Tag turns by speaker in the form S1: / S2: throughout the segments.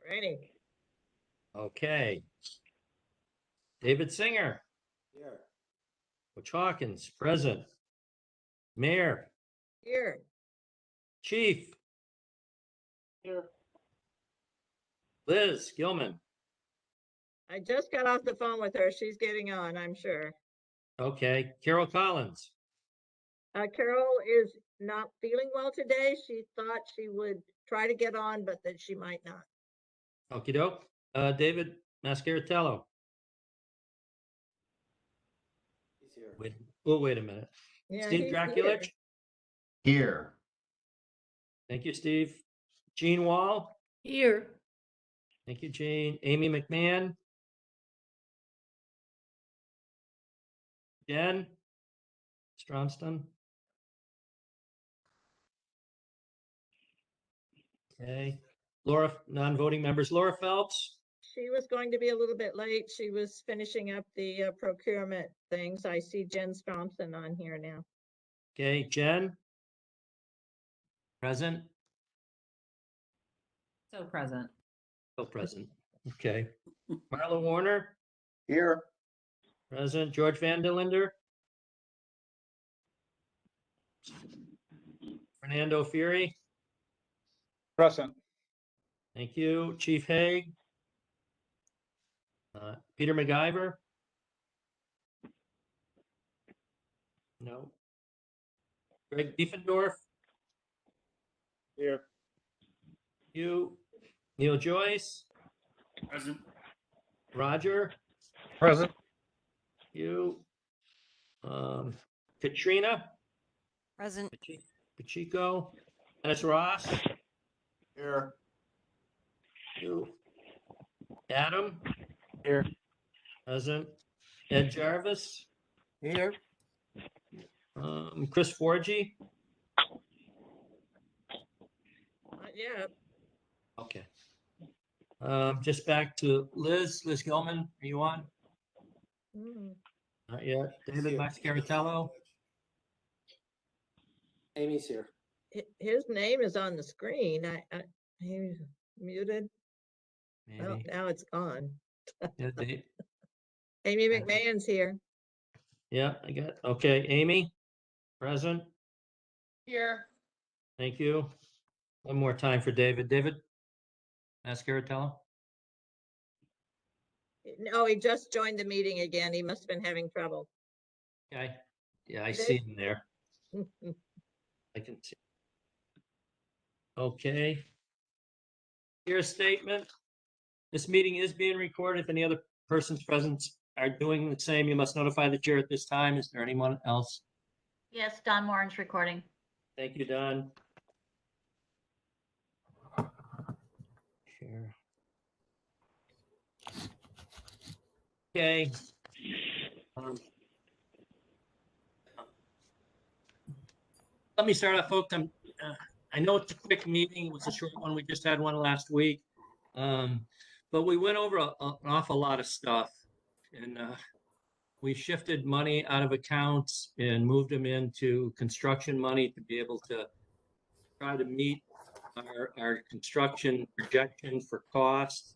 S1: Ready.
S2: Okay. David Singer.
S3: Here.
S2: Butch Hawkins, present. Mayor.
S1: Here.
S2: Chief.
S3: Here.
S2: Liz Gilman.
S1: I just got off the phone with her. She's getting on, I'm sure.
S2: Okay. Carol Collins.
S1: Carol is not feeling well today. She thought she would try to get on, but that she might not.
S2: Okie doke. David Mascaratello.
S3: He's here.
S2: Wait a minute.
S1: Yeah,
S2: Steve
S1: he's
S2: Draculich.
S4: Here.
S2: Thank you, Steve. Jean Wall.
S5: Here.
S2: Thank you, Jean. Amy McMahon. Jen Stromston. Okay. Laura, non-voting members. Laura Phelps.
S1: She was going to be a little bit late. She was finishing up the procurement things. I see Jen Thompson on here now.
S2: Okay. Jen. Present.
S5: So present.
S2: Still present. Okay. Marla Warner.
S4: Here.
S2: Present. George Van der Linder. Fernando Fury.
S4: Present.
S2: Thank you. Chief Haig. Peter McIver. No. Greg Diefendorf.
S4: Here.
S2: You. Neil Joyce.
S4: Present.
S2: Roger.
S4: Present.
S2: You. Katrina.
S6: Present.
S2: Pacheco. Dennis Ross.
S4: Here.
S2: You. Adam.
S4: Here.
S2: Present. Ed Jarvis.
S4: Here.
S2: Chris Forgy.
S1: Not yet.
S2: Okay. Just back to Liz Gilman. Are you on?
S1: Mm.
S2: Not yet. David Mascaratello.
S3: Amy's here.
S1: His name is on the screen. He's muted. Well,
S2: Maybe.
S1: now it's gone.
S2: Yeah, Dave.
S1: Amy McMahon's here.
S2: Yeah, I got. Okay, Amy. Present.
S5: Here.
S2: Thank you. One more time for David. David Mascaratello.
S1: No, he just joined the meeting again. He must have been having trouble.
S2: Okay. Yeah, I see him there. I can see. Okay. Here's a statement. This meeting is being recorded. If any other persons present are doing the same, you must notify the chair at this time. Is there anyone else?
S6: Yes, Don Moran's recording.
S2: Thank you, Don. Share. Okay. Let me start off, folks. I know it's a quick meeting. It was a short one. We just had one last week. But we went over an awful lot of stuff. And we shifted money out of accounts and moved them into construction money to be able to try to meet our construction projection for cost.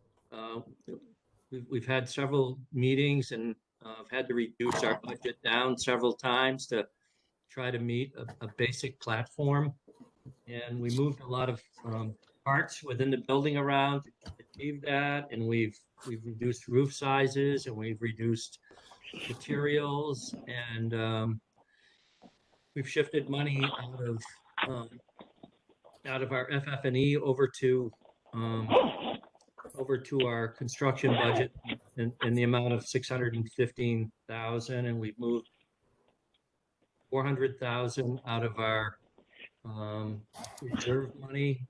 S2: We've had several meetings and I've had to reduce our budget down several times to try to meet a basic platform. And we moved a lot of parts within the building around to achieve that. And we've reduced roof sizes and we've reduced materials, and we've shifted money out of our FF&E over to our construction budget in the amount of $615,000, and we've moved $400,000 out of our reserve money,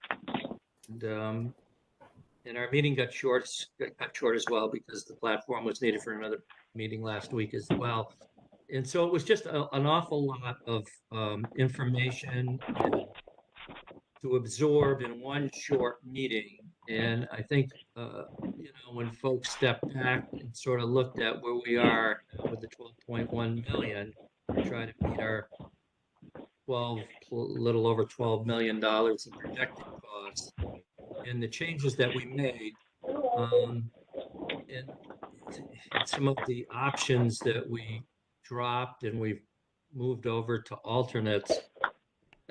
S2: and our meeting got cut short as well because the platform was needed for another meeting last week as well. And so it was just an awful lot of information to absorb in one short meeting. And I think, when folks stepped back and sort of looked at where we are with the 12.1 million, try to meet our little over $12 million in projected costs, and the changes that we made, And some of the options that we dropped and we've moved over to alternates,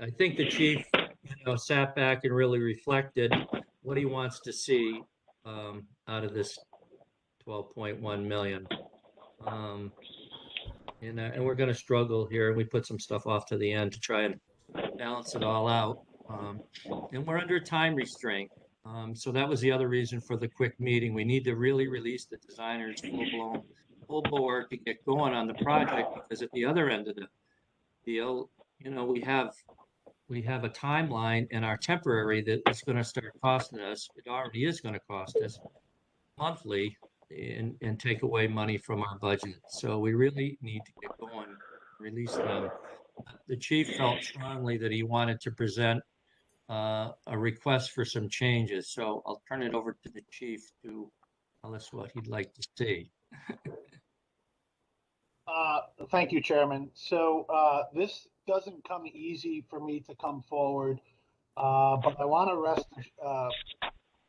S2: I think the chief, sat back and really reflected what he wants to see out of this 12.1 million. And we're going to struggle here. We put some stuff off to the end to try and balance it all out. And we're under time restraint. So that was the other reason for the quick meeting. We need to really release the designers full bore to get going on the project, because at the other end of the deal, we have a timeline in our temporary that is going to start costing us. It already is going to cost us monthly and take away money from our budget. So we really need to get going, release them. The chief felt strongly that he wanted to present a request for some changes. So I'll turn it over to the chief to tell us what he'd like to see.
S7: Thank you, Chairman. So this doesn't come easy for me to come forward, but I want to rest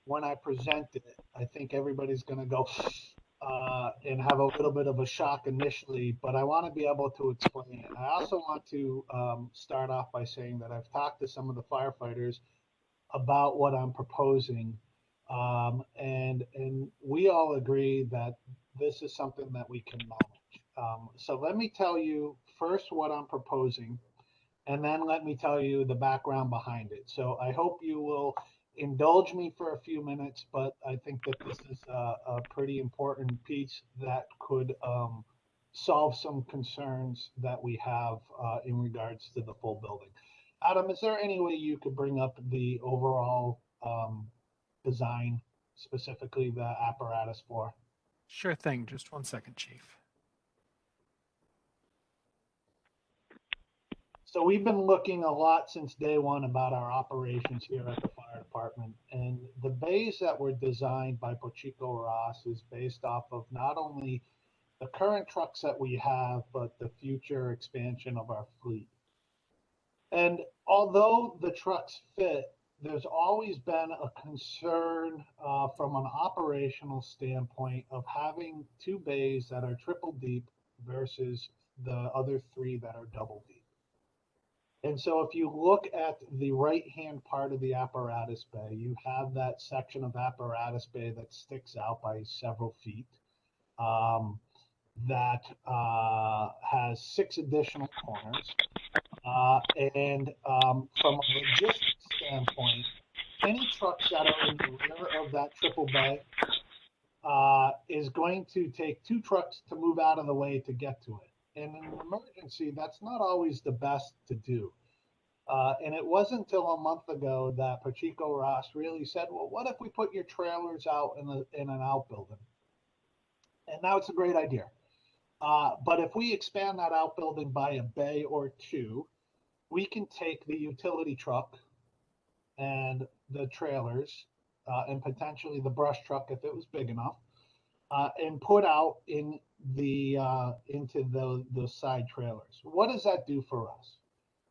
S7: when I present it. I think everybody's going to go and have a little bit of a shock initially, but I want to be able to explain it. I also want to start off by saying that I've talked to some of the firefighters about what I'm proposing, and we all agree that this is something that we can manage. So let me tell you first what I'm proposing, and then let me tell you the background behind it. So I hope you will indulge me for a few minutes, but I think that this is a pretty important piece that could solve some concerns that we have in regards to the full building. Adam, is there any way you could bring up the overall design, specifically the apparatus for?
S8: Sure thing. Just 1 second, Chief.
S7: So we've been looking a lot since day one about our operations here at the fire department, and the bays that were designed by Pacheco Ross is based off of not only the current trucks that we have, but the future expansion of our fleet. And although the trucks fit, there's always been a concern from an operational standpoint of having 2 bays that are triple deep versus the other 3 that are double deep. And so if you look at the right-hand part of the apparatus bay, you have that section of apparatus bay that sticks out by several feet, that has 6 additional corners. And from a logistics standpoint, any trucks that are in the rear of that triple bay is going to take 2 trucks to move out of the way to get to it. And in an emergency, that's not always the best to do. And it wasn't until a month ago that Pacheco Ross really said, well, what if we put your trailers out in an outbuilding? And now it's a great idea. But if we expand that outbuilding by a bay or 2, we can take the utility truck and the trailers and potentially the brush truck if it was big enough, and put out in the into the side trailers. What does that do for us?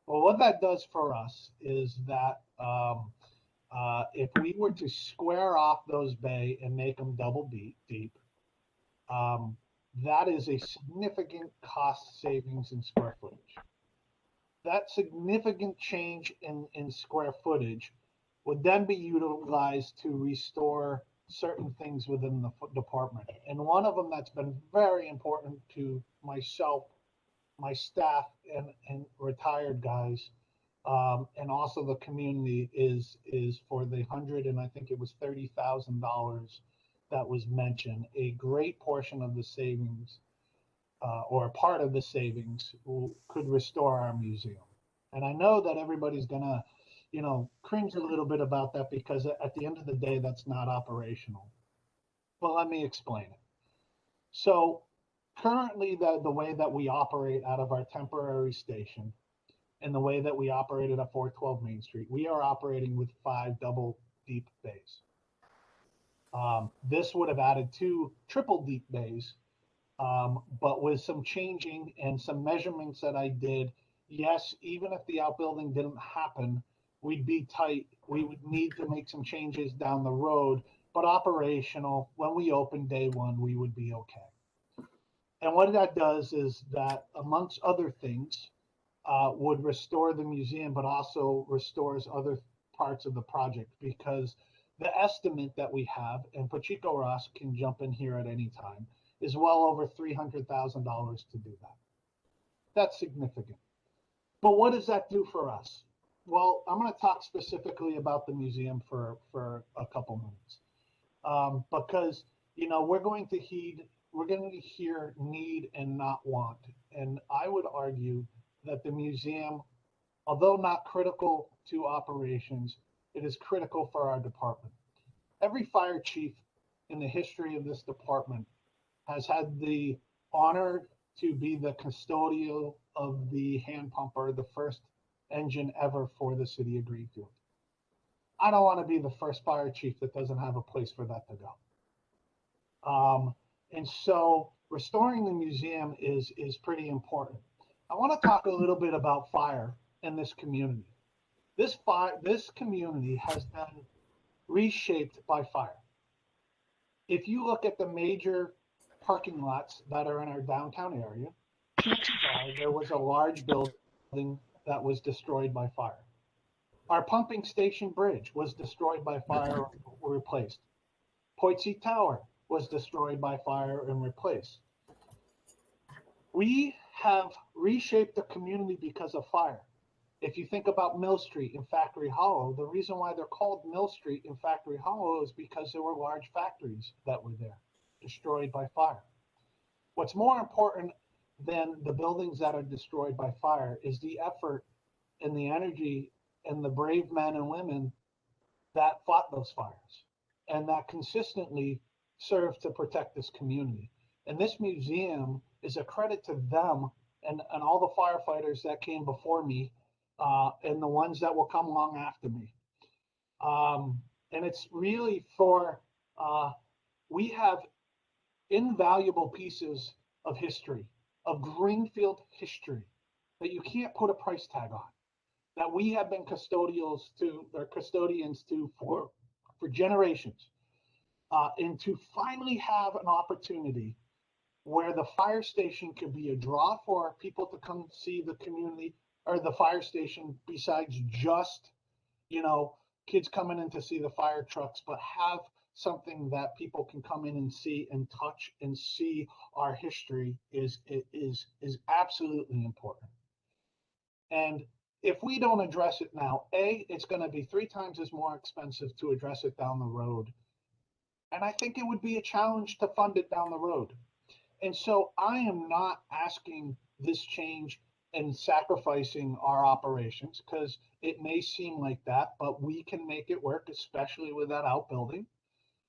S7: Well, what that does for us is that if we were to square off those bay and make them double deep, that is a significant cost savings in square footage. That significant change in square footage would then be utilized to restore certain things within the department. And one of them that's been very important to myself, my staff, and retired guys, and also the community is for the and I think it was $30,000 that was mentioned. A great portion of the savings, or a part of the savings, could restore our museum. And I know that everybody's gonna, cringe a little bit about that, because at the end of the day, that's not operational. But let me explain it. So currently, the way that we operate out of our temporary station and the way that we operated at 412 Main Street, we are operating with 5 double deep bays. This would have added 2 triple deep bays, but with some changing and some measurements that I did, yes, even if the outbuilding didn't happen, we'd be tight. We would need to make some changes down the road but operational. When we open day one, we would be okay. And what that does is that, amongst other things, would restore the museum, but also restores other parts of the project, because the estimate that we have, and Pachico Ross can jump in here at any time, is well over $300,000 to do that. That's significant. But what does that do for us? Well, I'm going to talk specifically about the museum for a couple minutes, because we're going to hear need and not want, and I would argue that the museum, although not critical to operations, it is critical for our department. Every fire chief in the history of this department has had the honor to be the custodial of the hand pumper, the first engine ever for the city of Greenfield. I don't want to be the first fire chief that doesn't have a place for that to go. And so restoring the museum is pretty important. I want to talk a little bit about fire in this community. This community has been reshaped by fire. If you look at the major parking lots that are in our downtown area, chances are there was a large building that was destroyed by fire. Our pumping station bridge was destroyed by fire or replaced. Poitsy Tower was destroyed by fire and replaced. We have reshaped the community because of fire. If you think about Mill Street and Factory Hollow, the reason why they're called Mill Street and Factory Hollow is because there were large factories that were there, destroyed by fire. What's more important than the buildings that are destroyed by fire is the effort and the energy and the brave men and women that fought those fires and that consistently served to protect this community. And this museum is a credit to them and all the firefighters that came before me, and the ones that will come along after me. And it's really we have invaluable pieces of history, of Greenfield history, that you can't put a price tag on, that we have been custodians to for generations. And to finally have an opportunity where the fire station could be a draw for people to come see the community or the fire station, besides just, kids coming in to see the fire trucks, but have something that people can come in and see and touch and see our history is absolutely important. And if we don't address it now, it's going to be 3 times as more expensive to address it down the road. And I think it would be a challenge to fund it down the road. And so I am not asking this change and sacrificing our operations, because it may seem like that, but we can make it work, especially with that outbuilding.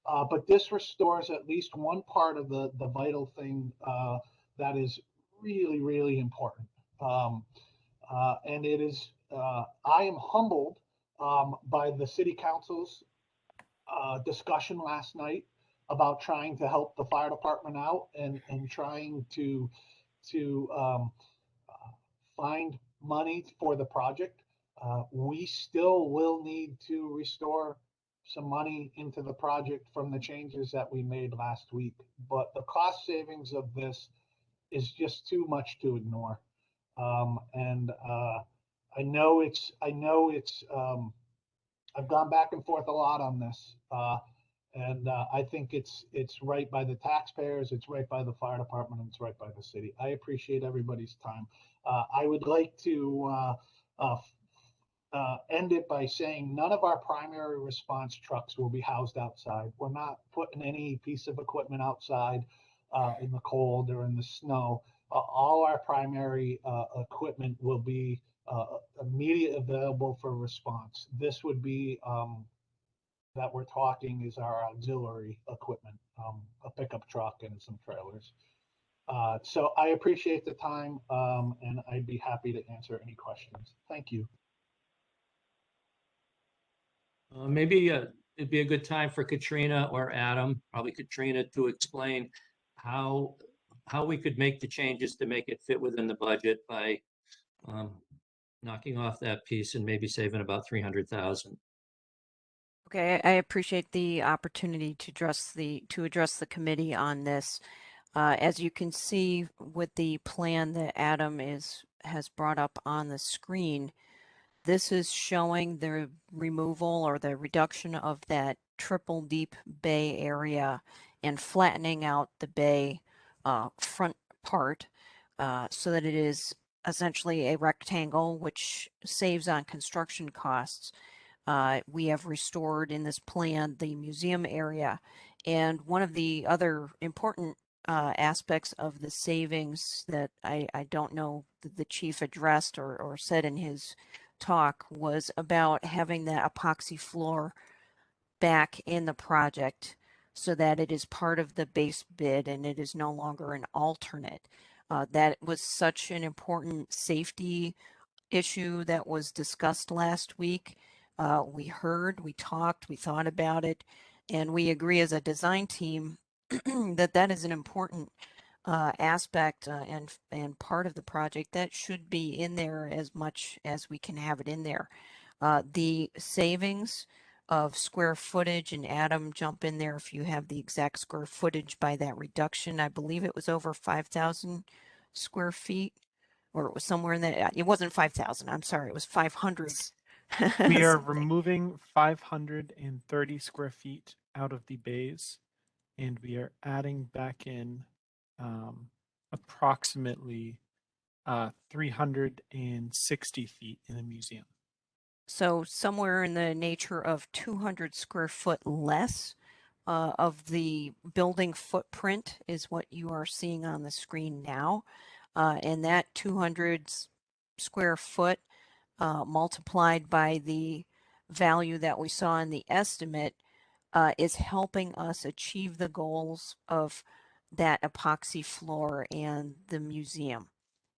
S7: But this restores at least one part of the vital thing that is really, really important. And it is, I am humbled by the city council's discussion last night about trying to help the fire department out and trying to find money for the project. We still will need to restore some money into the project from the changes that we made last week, but the cost savings of this is just too much to ignore. And I know it's I've gone back and forth a lot on this, and I think it's right by the taxpayers, it's right by the fire department, and it's right by the city. I appreciate everybody's time. I would like to end it by saying none of our primary response trucks will be housed outside. We're not putting any piece of equipment outside in the cold or in the snow. All our primary equipment will be immediately available for response. This would be that we're talking is our auxiliary equipment, a pickup truck and some trailers. So I appreciate the time, and I'd be happy to answer any questions. Thank you.
S2: Maybe it'd be a good time for Katrina or Adam, probably Katrina, to explain how we could make the changes to make it fit within the budget by knocking off that piece and maybe saving about 300,000.
S6: Okay, I appreciate the opportunity to address the committee on this. As you can see with the plan that Adam has brought up on the screen, this is showing the removal or the reduction of that triple deep bay area and flattening out the bay front part so that it is essentially a rectangle, which saves on construction costs. We have restored in this plan the museum area. And one of the other important aspects of the savings that I don't know that the chief addressed or said in his talk was about having that epoxy floor back in the project so that it is part of the base bid and it is no longer an alternate. That was such an important safety issue that was discussed last week. We heard, we talked, we thought about it, and we agree as a design team that that is an important aspect and part of the project that should be in there as much as we can have it in there. The savings of square footage, and Adam, jump in there if you have the exact square footage by that reduction. I believe it was over 5,000 square feet, or it was somewhere in that. It wasn't 5,000. I'm sorry, it was 500.
S8: We are
S6: something.
S8: removing 530 square feet out of the bays, and we are adding back in approximately 360 feet in the museum.
S6: So somewhere in the nature of 200 square foot less of the building footprint is what you are seeing on the screen now. And that 200 square foot multiplied by the value that we saw in the estimate is helping us achieve the goals of that epoxy floor and the museum.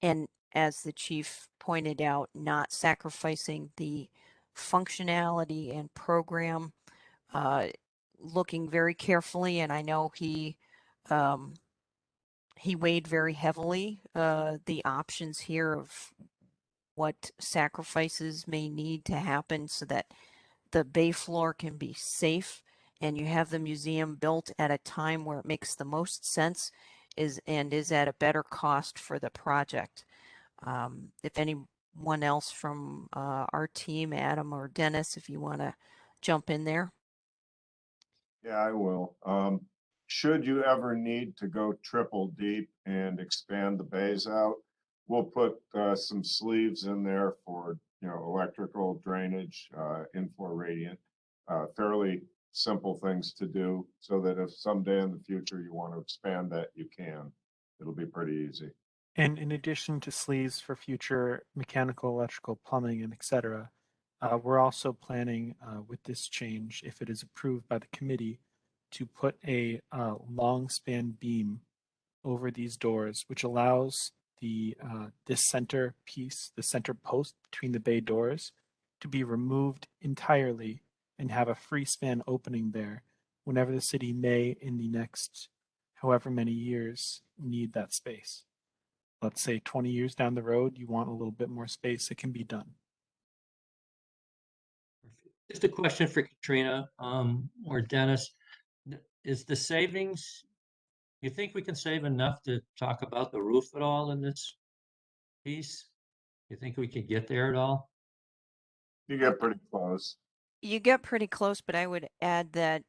S6: And as the chief pointed out, not sacrificing the functionality and program, looking very carefully. And I know he weighed very heavily the options here of what sacrifices may need to happen so that the bay floor can be safe and you have the museum built at a time where it makes the most sense is at a better cost for the project. If anyone else from our team, Adam or Dennis, if you want to jump in there.
S9: Yeah, I will. Should you ever need to go triple deep and expand the bays out, we'll put some sleeves in there for, electrical drainage, inflow radiant, fairly simple things to do so that if someday in the future you want to expand that, you can. It'll be pretty easy.
S8: And in addition to sleeves for future mechanical, electrical, plumbing, and etc., we're also planning with this change, if it is approved by the committee, to put a long span beam over these doors, which allows this center piece, the center post between the bay doors, to be removed entirely and have a free span opening there whenever the city may, in the next however many years, need that space. Let's say 20 years down the road, you want a little bit more space, it can be done.
S2: Just a question for Katrina or Dennis. Is the savings, you think we can save enough to talk about the roof at all in this piece? You think we could get there at all?
S9: You get pretty close.
S6: You get pretty close, but I would add that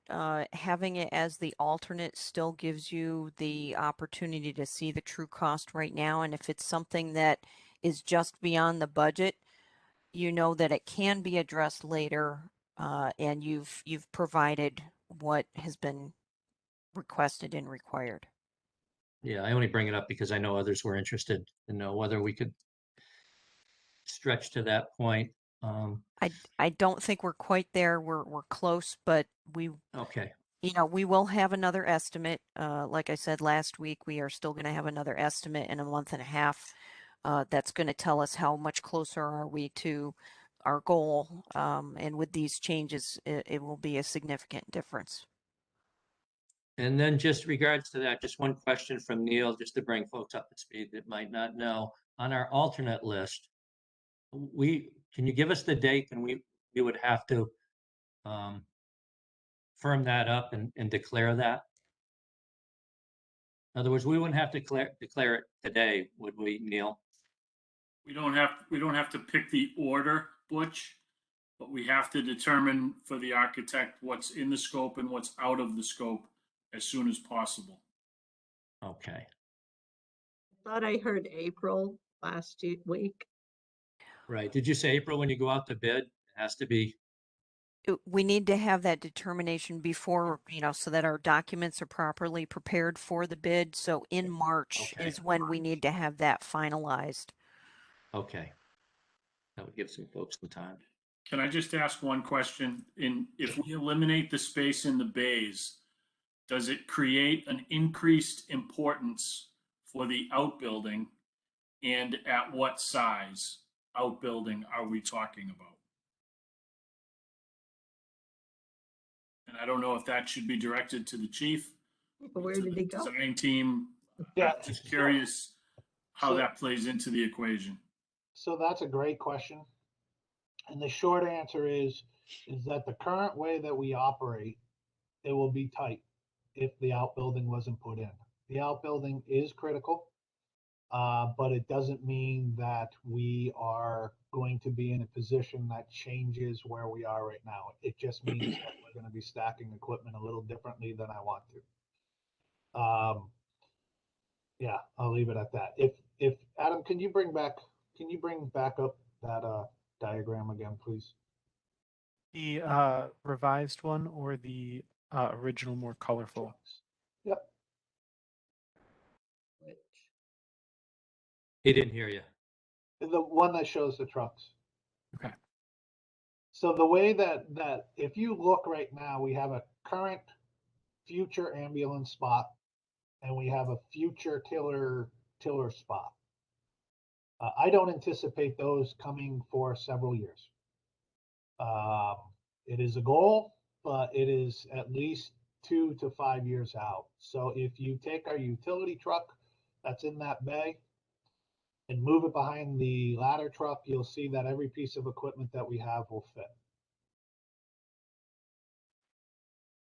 S6: having it as the alternate still gives you the opportunity to see the true cost right now. And if it's something that is just beyond the budget, you know that it can be addressed later, and you've provided what has been requested and required.
S2: Yeah, I only bring it up because I know others were interested to know whether we could stretch to that point.
S6: I don't think we're quite there. We're close, but
S2: Okay.
S6: we will have another estimate. Like I said last week, we are still going to have another estimate in a month and a half. That's going to tell us how much closer are we to our goal. And with these changes, it will be a significant difference.
S2: And then just regards to that, just one question from Neil, just to bring folks up to speed that might not know. On our alternate list, can you give us the date and we would have to firm that up and declare that? In other words, we wouldn't have to declare it today, would we, Neil?
S10: We don't have to pick the order, Butch, but we have to determine for the architect what's in the scope and what's out of the scope as soon as possible.
S2: Okay,
S1: Thought I heard April last week.
S2: right. Did you say April when you go out to bid? It has to be,
S6: We need to have that determination before, so that our documents are properly prepared for the bid. So in March
S2: Okay.
S6: is when we need to have that finalized.
S2: okay. That would give some folks some time.
S10: Can I just ask one question? If we eliminate the space in the bays, does it create an increased importance for the outbuilding? And at what size outbuilding are we talking about? And I don't know if that should be directed to the chief.
S1: Where
S10: to
S1: did
S10: the
S1: he go?
S10: Design team.
S7: Yeah.
S10: I'm just curious how
S7: So-
S10: that plays into the equation.
S7: So that's a great question. And the short answer is that the current way that we operate, it will be tight if the outbuilding wasn't put in. The outbuilding is critical, but it doesn't mean that we are going to be in a position that changes where we are right now. It just means that we're going to be stacking equipment a little differently than I want to. Yeah, I'll leave it at that. If Adam, can you bring back up that diagram again, please?
S8: The revised one or the original, more colorful?
S7: Yep.
S2: He didn't hear you.
S7: The one that shows the trucks.
S8: Okay.
S7: So the way that if you look right now, we have a current future ambulance spot and we have a future tiller spot. I don't anticipate those coming for several years. It is a goal, but it is at least 2 to 5 years out. So if you take our utility truck that's in that bay and move it behind the ladder truck, you'll see that every piece of equipment that we have will fit.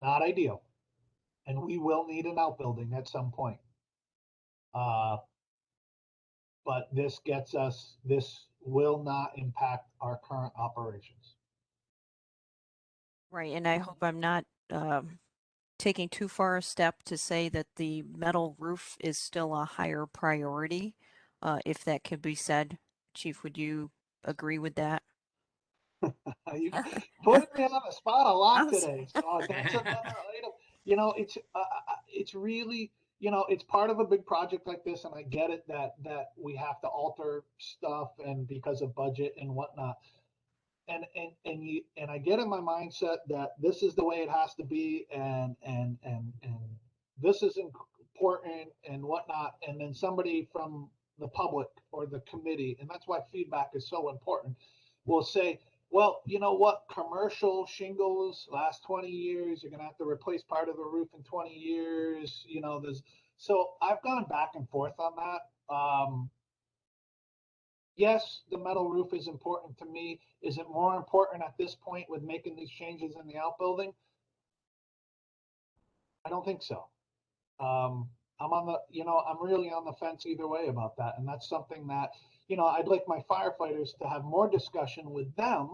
S7: Not ideal. And we will need an outbuilding at some point. But this will not impact our current operations.
S6: Right. And I hope I'm not taking too far a step to say that the metal roof is still a higher priority, if that could be said. Chief, would you agree with that?
S7: You put me on the spot a lot
S6: I'm s-
S7: today. So that's another item. It's really, it's part of a big project like this, and I get it that we have to alter stuff and because of budget and whatnot. And I get in my mindset that this is the way it has to be, and this is important and whatnot. And then somebody from the public or the committee, and that's why feedback is so important, will say, well, you know what, commercial shingles last 20 years, you're going to have to replace part of the roof in 20 years. So I've gone back and forth on that. Yes, the metal roof is important to me. Is it more important at this point with making these changes in the outbuilding? I don't think so. I'm really on the fence either way about that. And that's something that, I'd like my firefighters to have more discussion with them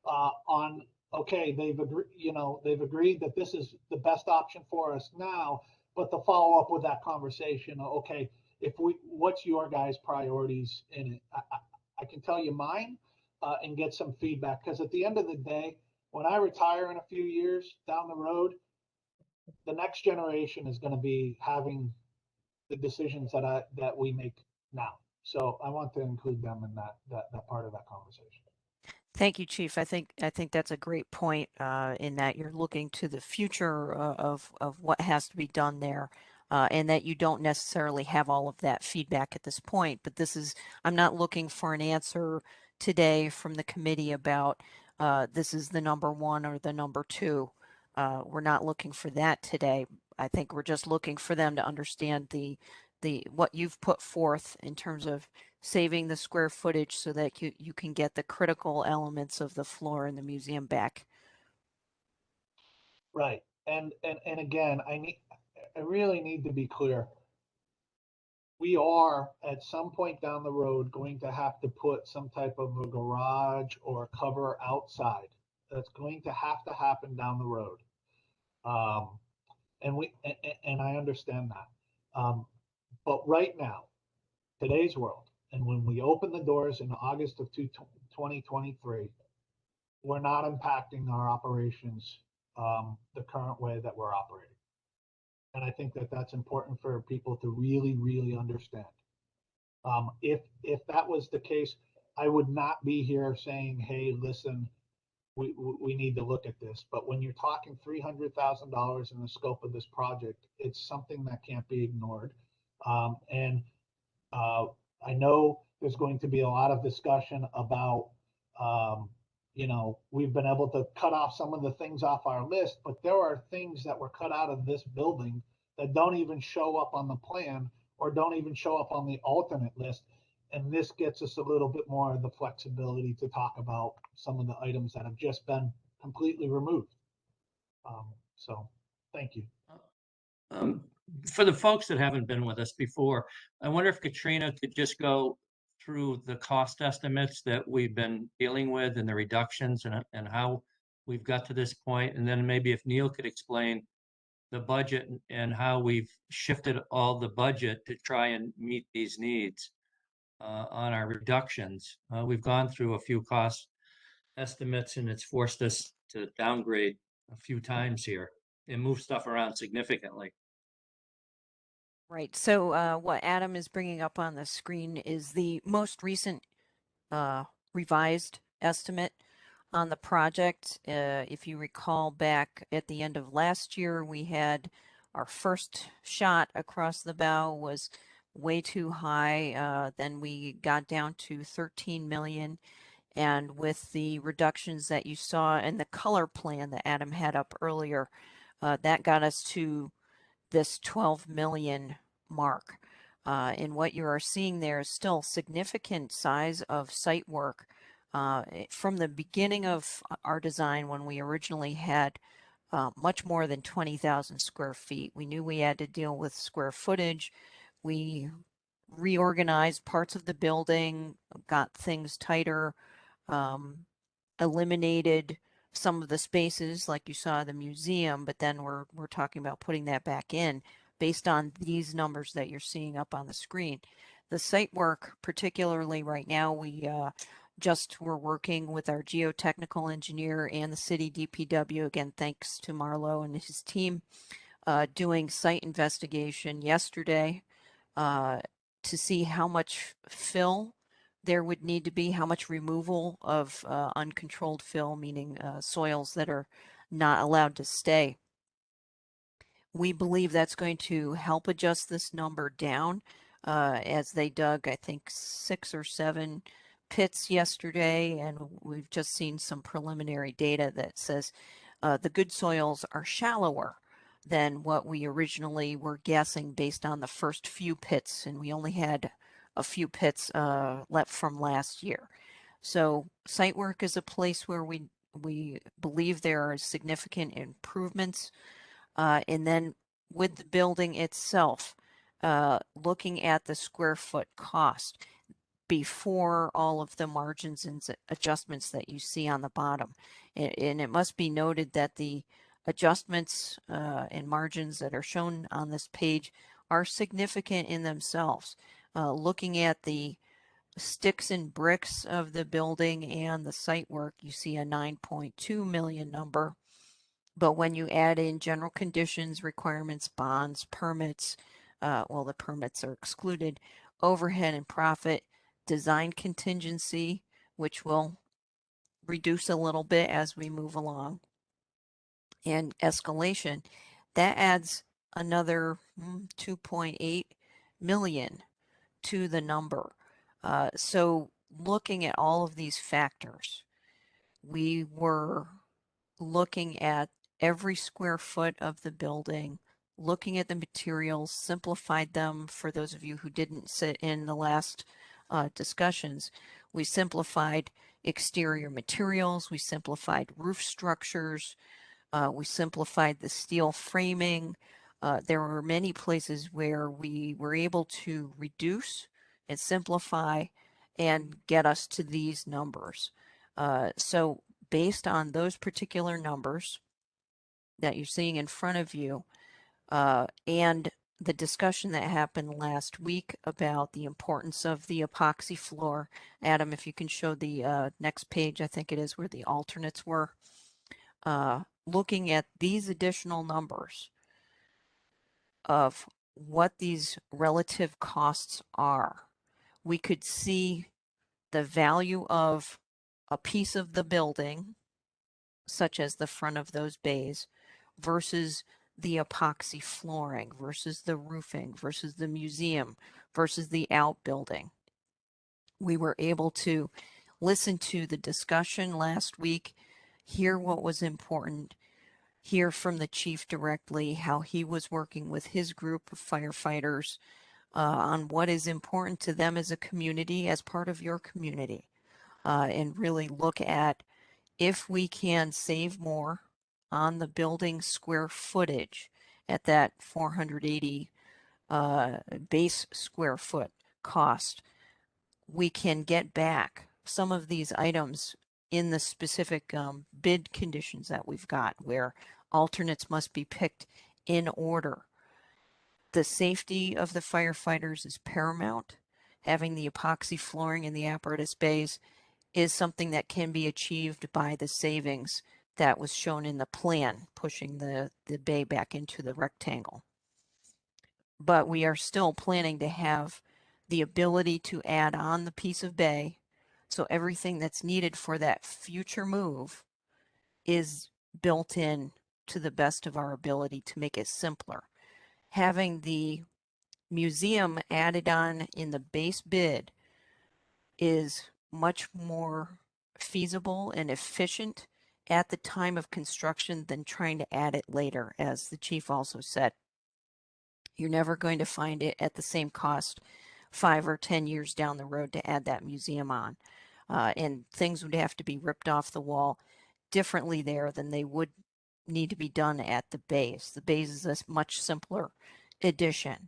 S7: on, okay, they've agreed that this is the best option for us now, but to follow up with that conversation, okay, what's your guys' priorities in it? I can tell you mine and get some feedback, because at the end of the day, when I retire in a few years down the road, the next generation is going to be having the decisions that we make now. So I want to include them in that part of that conversation.
S6: Thank you, Chief. I think that's a great point in that you're looking to the future of what has to be done there, and that you don't necessarily have all of that feedback at this point. But I'm not looking for an answer today from the committee about this is the number one or the number two. We're not looking for that today. I think we're just looking for them to understand the what you've put forth in terms of saving the square footage so that you can get the critical elements of the floor in the museum back.
S7: Right. And again, I really need to be clear. We are at some point down the road going to have to put some type of a garage or cover outside. That's going to have to happen down the road. And I understand that. But right now, today's world, and when we open the doors in August of 2023, we're not impacting our operations the current way that we're operating. And I think that that's important for people to really, really understand. If that was the case, I would not be here saying, "Hey, listen, we need to look at this." But when you're talking $300,000 in the scope of this project, it's something that can't be ignored. And I know there's going to be a lot of discussion about, we've been able to cut off some of the things off our list, but there are things that were cut out of this building that don't even show up on the plan or don't even show up on the alternate list. And this gets us a little bit more of the flexibility to talk about some of the items that have just been completely removed. So thank you.
S2: For the folks that haven't been with us before, I wonder if Katrina could just go through the cost estimates that we've been dealing with and the reductions and how we've got to this point. And then maybe if Neil could explain the budget and how we've shifted all the budget to try and meet these needs on our reductions. We've gone through a few cost estimates and it's forced us to downgrade a few times here and move stuff around significantly.
S6: Right. So what Adam is bringing up on the screen is the most recent revised estimate on the project. If you recall back at the end of last year, we had our first shot across the bow was way too high. Then we got down to 13 million. And with the reductions that you saw in the color plan that Adam had up earlier, that got us to this 12 million mark. And what you are seeing there is still significant size of site work. From the beginning of our design, when we originally had much more than 20,000 square feet, we knew we had to deal with square footage. We reorganized parts of the building, got things tighter, eliminated some of the spaces like you saw the museum, but then we're talking about putting that back in based on these numbers that you're seeing up on the screen. The site work, particularly right now, we're working with our geotechnical engineer and the city DPW, again, thanks to Marlo and his team, doing site investigation yesterday to see how much fill there would need to be, how much removal of uncontrolled fill, meaning soils that are not allowed to stay. We believe that's going to help adjust this number down as they dug, I think, 6 or 7 pits yesterday, and we've just seen some preliminary data that says the good soils are shallower than what we originally were guessing based on the first few pits, and we only had a few pits left from last year. So site work is a place where we believe there are significant improvements. And then with the building itself, looking at the square foot cost before all of the margins and adjustments that you see on the bottom. And it must be noted that the adjustments and margins that are shown on this page are significant in themselves. Looking at the sticks and bricks of the building and the site work, you see a 9.2 million number. But when you add in general conditions, requirements, bonds, permits, well, the permits are excluded, overhead and profit, design contingency, which will reduce a little bit as we move along, and escalation, that adds another 2.8 million to the number. So looking at all of these factors, we were looking at every square foot of the building, looking at the materials, simplified them for those of you who didn't sit in the last discussions. We simplified exterior materials, we simplified roof structures, We simplified the steel framing. There were many places where we were able to reduce and simplify and get us to these numbers. So based on those particular numbers that you're seeing in front of you, and the discussion that happened last week about the importance of the epoxy floor. Adam, if you can show the next page, I think it is where the alternates were. Looking at these additional numbers of what these relative costs are, we could see the value of a piece of the building, such as the front of those bays, versus the epoxy flooring, versus the roofing, versus the museum, versus the outbuilding. We were able to listen to the discussion last week, hear what was important, hear from the chief directly how he was working with his group of firefighters on what is important to them as a community, as part of your community, and really look at if we can save more on the building square footage at that 480 base square foot cost, we can get back some of these items in the specific bid conditions that we've got, where alternates must be picked in order. The safety of the firefighters is paramount. Having the epoxy flooring in the apparatus bays is something that can be achieved by the savings that was shown in the plan, pushing the bay back into the rectangle. But we are still planning to have the ability to add on the piece of bay, so everything that's needed for that future move is built in to the best of our ability to make it simpler. Having the museum added on in the base bid is much more feasible and efficient at the time of construction than trying to add it later, as the chief also said. You're never going to find it at the same cost 5 or 10 years down the road to add that museum on. And things would have to be ripped off the wall differently there than they would need to be done at the base. The base is a much simpler addition.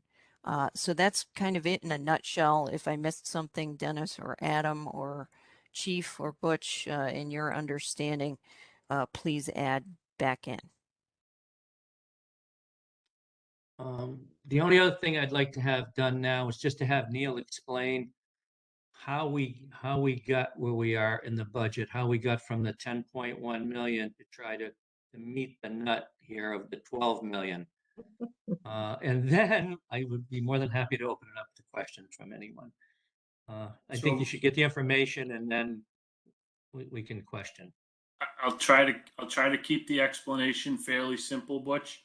S6: So that's kind of it in a nutshell. If I missed something, Dennis or Adam or Chief or Butch, in your understanding, please add back in.
S2: The only other thing I'd like to have done now is just to have Neil explain how we got where we are in the budget, how we got from the 10.1 million to try to meet the nut here of the 12 million. And then I would be more than happy to open it up to questions from anyone. I think you should get the information and then we can question.
S10: I'll try to keep the explanation fairly simple, Butch.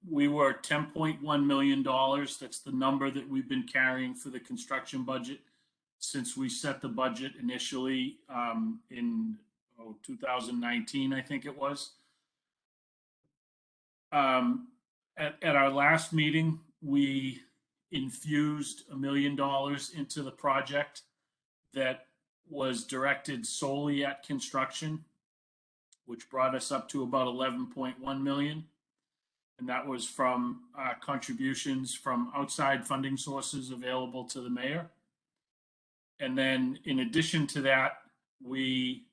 S10: We were $10.1 million. That's the number that we've been carrying for the construction budget since we set the budget initially in 2019, I think it was. At our last meeting, we infused $1 million into the project that was directed solely at construction, which brought us up to about 11.1 million. And that was from contributions from outside funding sources available to the mayor. And then in addition to that, we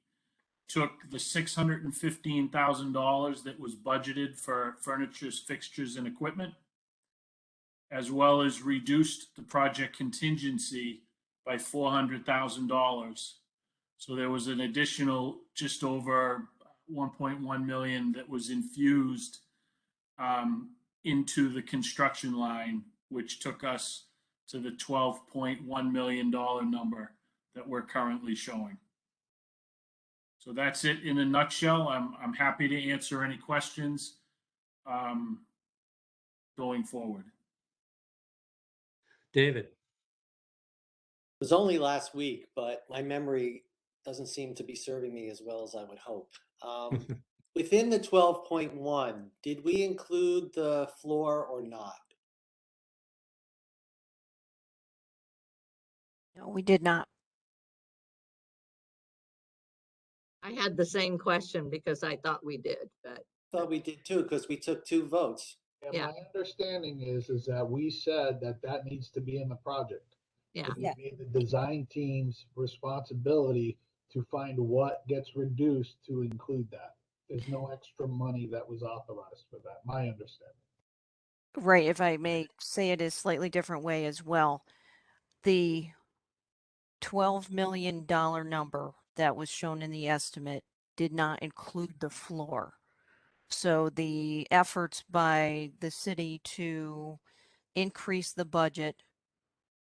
S10: took the $615,000 that was budgeted for furniture, fixtures, and equipment, as well as reduced the project contingency by $400,000. So there was an additional just over 1.1 million that was infused into the construction line, which took us to the $12.1 million number that we're currently showing. So that's it in a nutshell. I'm happy to answer any questions going forward.
S2: David.
S3: It was only last week, but my memory doesn't seem to be serving me as well as I would hope. Within the 12.1, did we include the floor or not?
S6: No, we did not.
S1: I had the same question because I thought we did, but
S3: Thought we did too, because we took 2 votes.
S7: And
S1: Yeah.
S7: my understanding is that we said that that needs to be in the project.
S1: yeah.
S7: So we made the design team's responsibility to find what gets reduced to include that. There's no extra money that was authorized for that, my understanding.
S6: Right, if I may say it a slightly different way as well. The $12 million number that was shown in the estimate did not include the floor. So the efforts by the city to increase the budget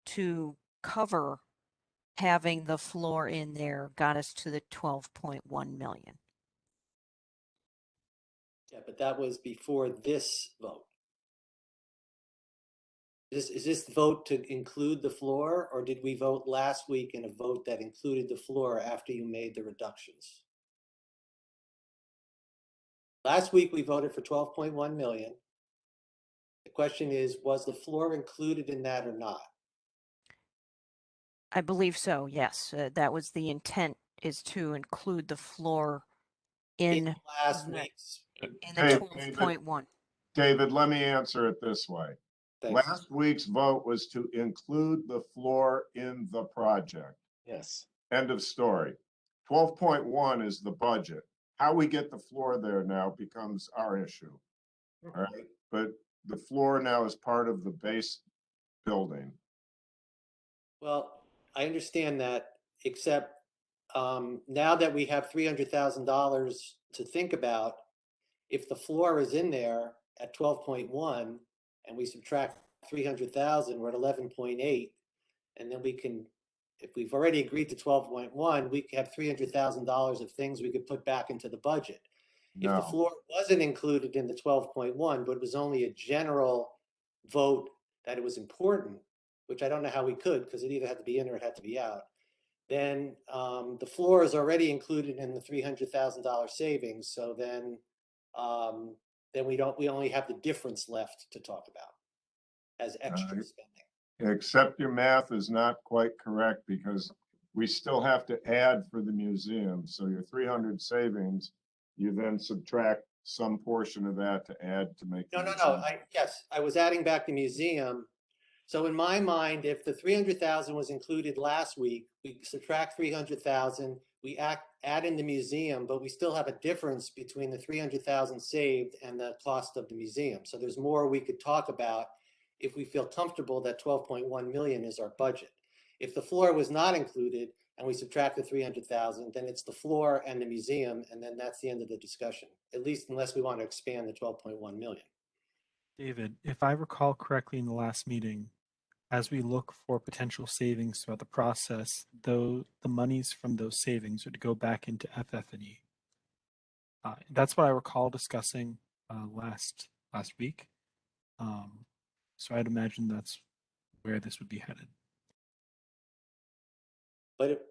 S6: to cover having the floor in there got us to the 12.1 million.
S3: Yeah, but that was before this vote. Is this vote to include the floor, or did we vote last week in a vote that included the floor after you made the reductions? Last week, we voted for 12.1 million. The question is, was the floor included in that or not?
S6: I believe so, yes. That was the intent, is to include the floor in
S3: last
S6: the,
S3: week's.
S6: in the
S9: David,
S6: 12.1.
S9: David, let me answer it this way.
S3: Thanks.
S9: Last week's vote was to include the floor in the project.
S3: Yes.
S9: End of story. 12.1 is the budget. How we get the floor there now becomes our issue. All right, but the floor now is part of the base building.
S3: Well, I understand that, except now that we have $300,000 to think about, if the floor is in there at 12.1 and we subtract 300,000, we're at 11.8, and then we can, if we've already agreed to 12.1, we could have $300,000 of things we could put back into the budget. If the
S9: No,
S3: floor wasn't included in the 12.1, but it was only a general vote that it was important, which I don't know how we could, because it either had to be in or it had to be out, then the floor is already included in the $300,000 savings. So then we only have the difference left to talk about as extra
S9: Right.
S3: spending.
S9: except your math is not quite correct because we still have to add for the museum. So your 300 savings, you then subtract some portion of that to add to make.
S3: No,
S9: the
S3: no, no.
S9: museum.
S3: Yes, I was adding back the museum. So in my mind, if the 300,000 was included last week, we subtract 300,000, we add in the museum, but we still have a difference between the 300,000 saved and the cost of the museum. So there's more we could talk about if we feel comfortable that 12.1 million is our budget. If the floor was not included and we subtract the 300,000, then it's the floor and the museum, and then that's the end of the discussion, at least unless we want to expand the 12.1 million.
S8: David, if I recall correctly in the last meeting, as we look for potential savings throughout the process, though the monies from those savings would go back into FF&E. That's what I recall discussing last week. So I'd imagine that's where this would be headed.
S3: But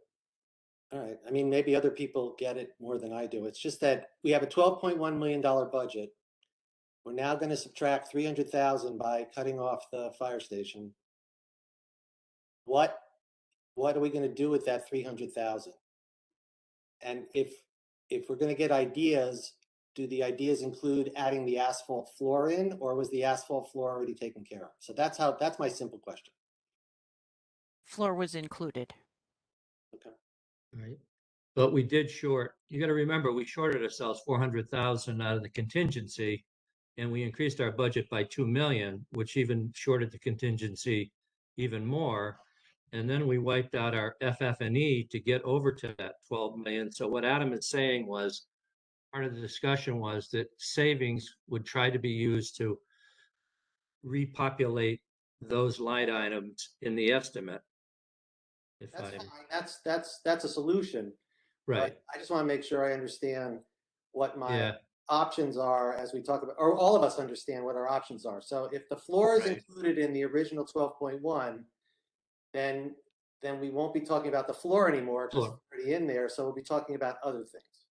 S3: all right, I mean, maybe other people get it more than I do. It's just that we have a $12.1 million budget. We're now going to subtract 300,000 by cutting off the fire station. What are we going to do with that 300,000? And if we're going to get ideas, do the ideas include adding the asphalt floor in, or was the asphalt floor already taken care of? So that's my simple question.
S6: Floor was included.
S3: Okay.
S2: Right. But we did short, you got to remember, we shorted ourselves 400,000 out of the contingency, and we increased our budget by 2 million, which even shorted the contingency even more. And then we wiped out our FF&E to get over to that 12 million. So what Adam is saying was, part of the discussion was that savings would try to be used to repopulate those line items in the estimate. If
S3: That's
S2: I'm
S3: fine. That's a solution.
S2: right.
S3: But I just want to make sure I understand what my
S2: Yeah.
S3: options are as we talk about, or all of us understand what our options are. So if the floor is
S2: Right.
S3: included in the original 12.1, then we won't be talking about the floor anymore, because
S2: Floor.
S3: it's already in there. So we'll be talking about other things.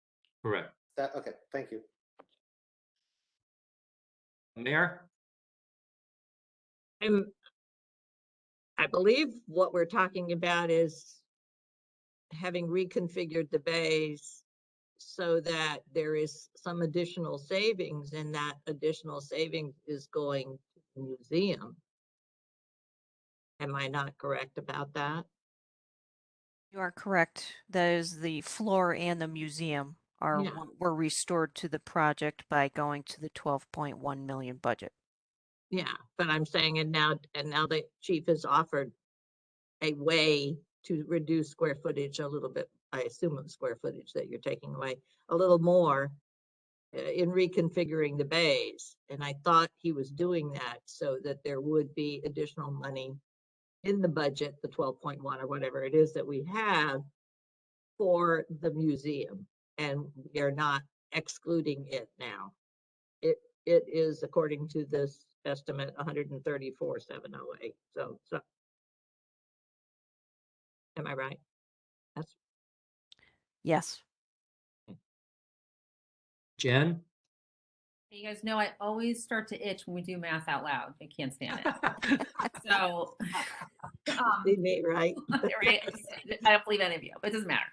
S2: Correct.
S3: Okay, thank you.
S2: Mayor?
S1: I believe what we're talking about is having reconfigured the bays so that there is some additional savings, and that additional savings is going to the museum. Am I not correct about that?
S6: You are correct. That is the floor and the museum
S1: Yeah.
S6: were restored to the project by going to the 12.1 million budget.
S1: Yeah, but I'm saying, and now the chief has offered a way to reduce square footage a little bit. I assume the square footage that you're taking away a little more in reconfiguring the bays. And I thought he was doing that so that there would be additional money in the budget, the 12.1 or whatever it is that we have for the museum. And we are not excluding it now. It is, according to this estimate, 134,708. So am I right? That's
S6: Yes.
S2: Jen?
S5: You guys know I always start to itch when we do math out loud. I can't stand it. So,
S1: me, right?
S5: right? I don't believe any of you. It doesn't matter.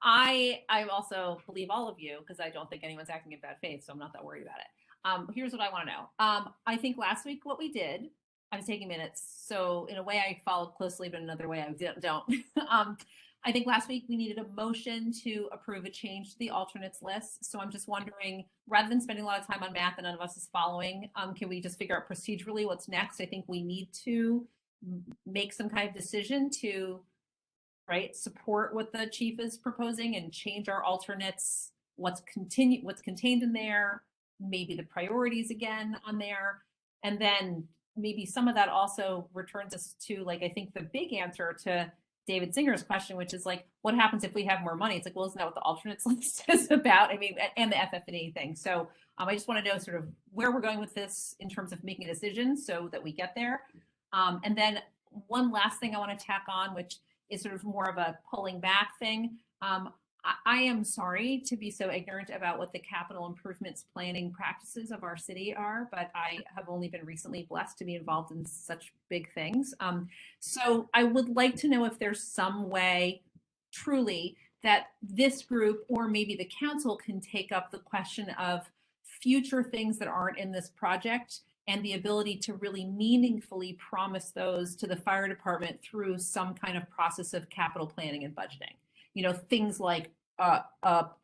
S5: I also believe all of you because I don't think anyone's acting in bad faith, so I'm not that worried about it. Here's what I want to know. I think last week what we did, I was taking minutes, so in a way I followed closely, but another way I don't. I think last week we needed a motion to approve a change to the alternates list. So I'm just wondering, rather than spending a lot of time on math that none of us is following, can we just figure out procedurally what's next? I think we need to make some kind of decision to, right, support what the chief is proposing and change our alternates, what's contained in there, maybe the priorities again on there. And then maybe some of that also returns us to, like, I think the big answer to David Singer's question, which is like, what happens if we have more money? It's like, well, isn't that what the alternates list is about? I mean, and the FF&E thing. So I just want to know sort of where we're going with this in terms of making a decision so that we get there. And then one last thing I want to tack on, which is sort of more of a pulling back thing. I am sorry to be so ignorant about what the capital improvements planning practices of our city are, but I have only been recently blessed to be involved in such big things. So I would like to know if there's some way truly that this group or maybe the council can take up the question of future things that aren't in this project and the ability to really meaningfully promise those to the fire department through some kind of process of capital planning and budgeting. You know, things like a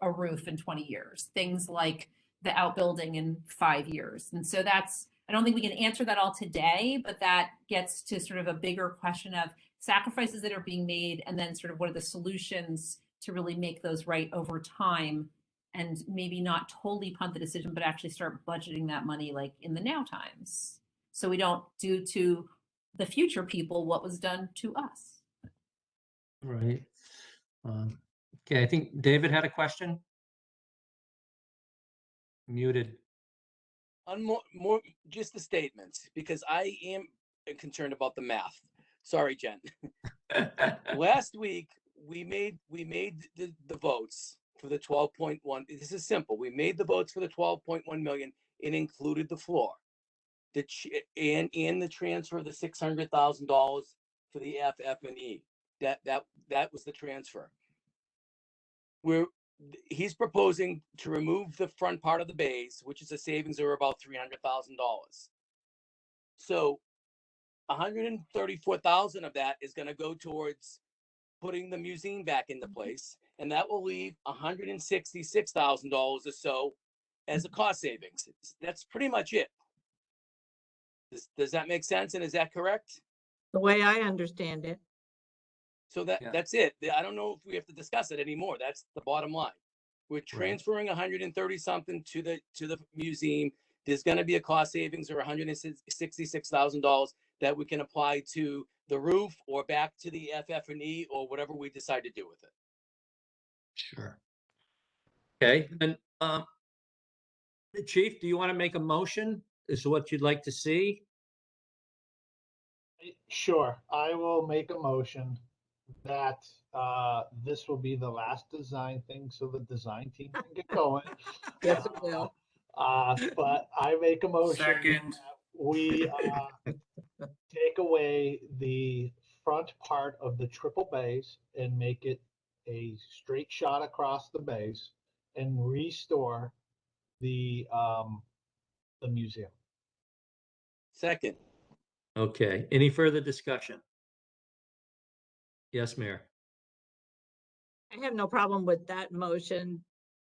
S5: roof in 20 years, things like the outbuilding in 5 years. And so that's, I don't think we can answer that all today, but that gets to sort of a bigger question of sacrifices that are being made and then sort of what are the solutions to really make those right over time and maybe not totally punt the decision, but actually start budgeting that money like in the now times. So we don't do to the future people what was done to us.
S2: Right. Okay, I think David had a question. Muted.
S11: On more just the statements, because I am concerned about the math. Sorry, Jen. Last week we made the votes for the 12.1. This is simple. We made the votes for the 12.1 million. It included the floor, and the transfer of the $600,000 for the FF&E. That was the transfer. He's proposing to remove the front part of the bays, which is a savings of about $300,000. So 134,000 of that is going to go towards putting the museum back into place, and that will leave $166,000 or so as a cost savings. That's pretty much it. Does that make sense? And is that correct?
S1: The way I understand it.
S11: So that's it. I don't know if we have to discuss it anymore. That's the bottom line. We're transferring 130 something to the museum. There's going to be a cost savings of $166,000 that we can apply to the roof or back to the FF&E or whatever we decide to do with it.
S2: Sure. Okay, and Chief, do you want to make a motion as to what you'd like to see?
S7: Sure, I will make a motion that this will be the last design thing so the design team can get going.
S1: Yes, it will.
S7: But I make a motion
S10: Second.
S7: that we take away the front part of the triple bays and make it a straight shot across the base and restore the museum.
S11: Second.
S2: Okay, any further discussion? Yes, Mayor.
S1: I have no problem with that motion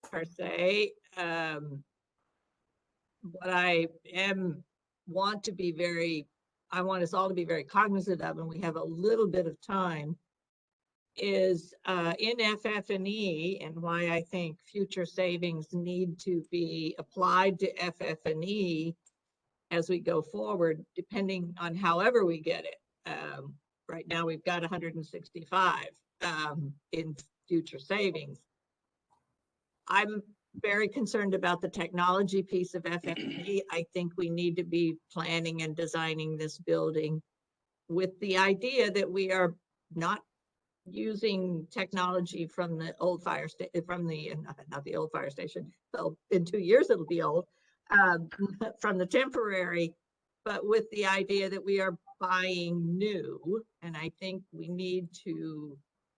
S1: per se. What I want to be I want us all to be very cognizant of, and we have a little bit of time, is in FF&E, and why I think future savings need to be applied to FF&E as we go forward, depending on however we get it. Right now, we've got 165 in future savings. I'm very concerned about the technology piece of FF&E. I think we need to be planning and designing this building with the idea that we are not using technology from the old fire station, from the, not the old fire station, so in 2 years it'll be old, from the temporary, but with the idea that we are buying new. And I think we need to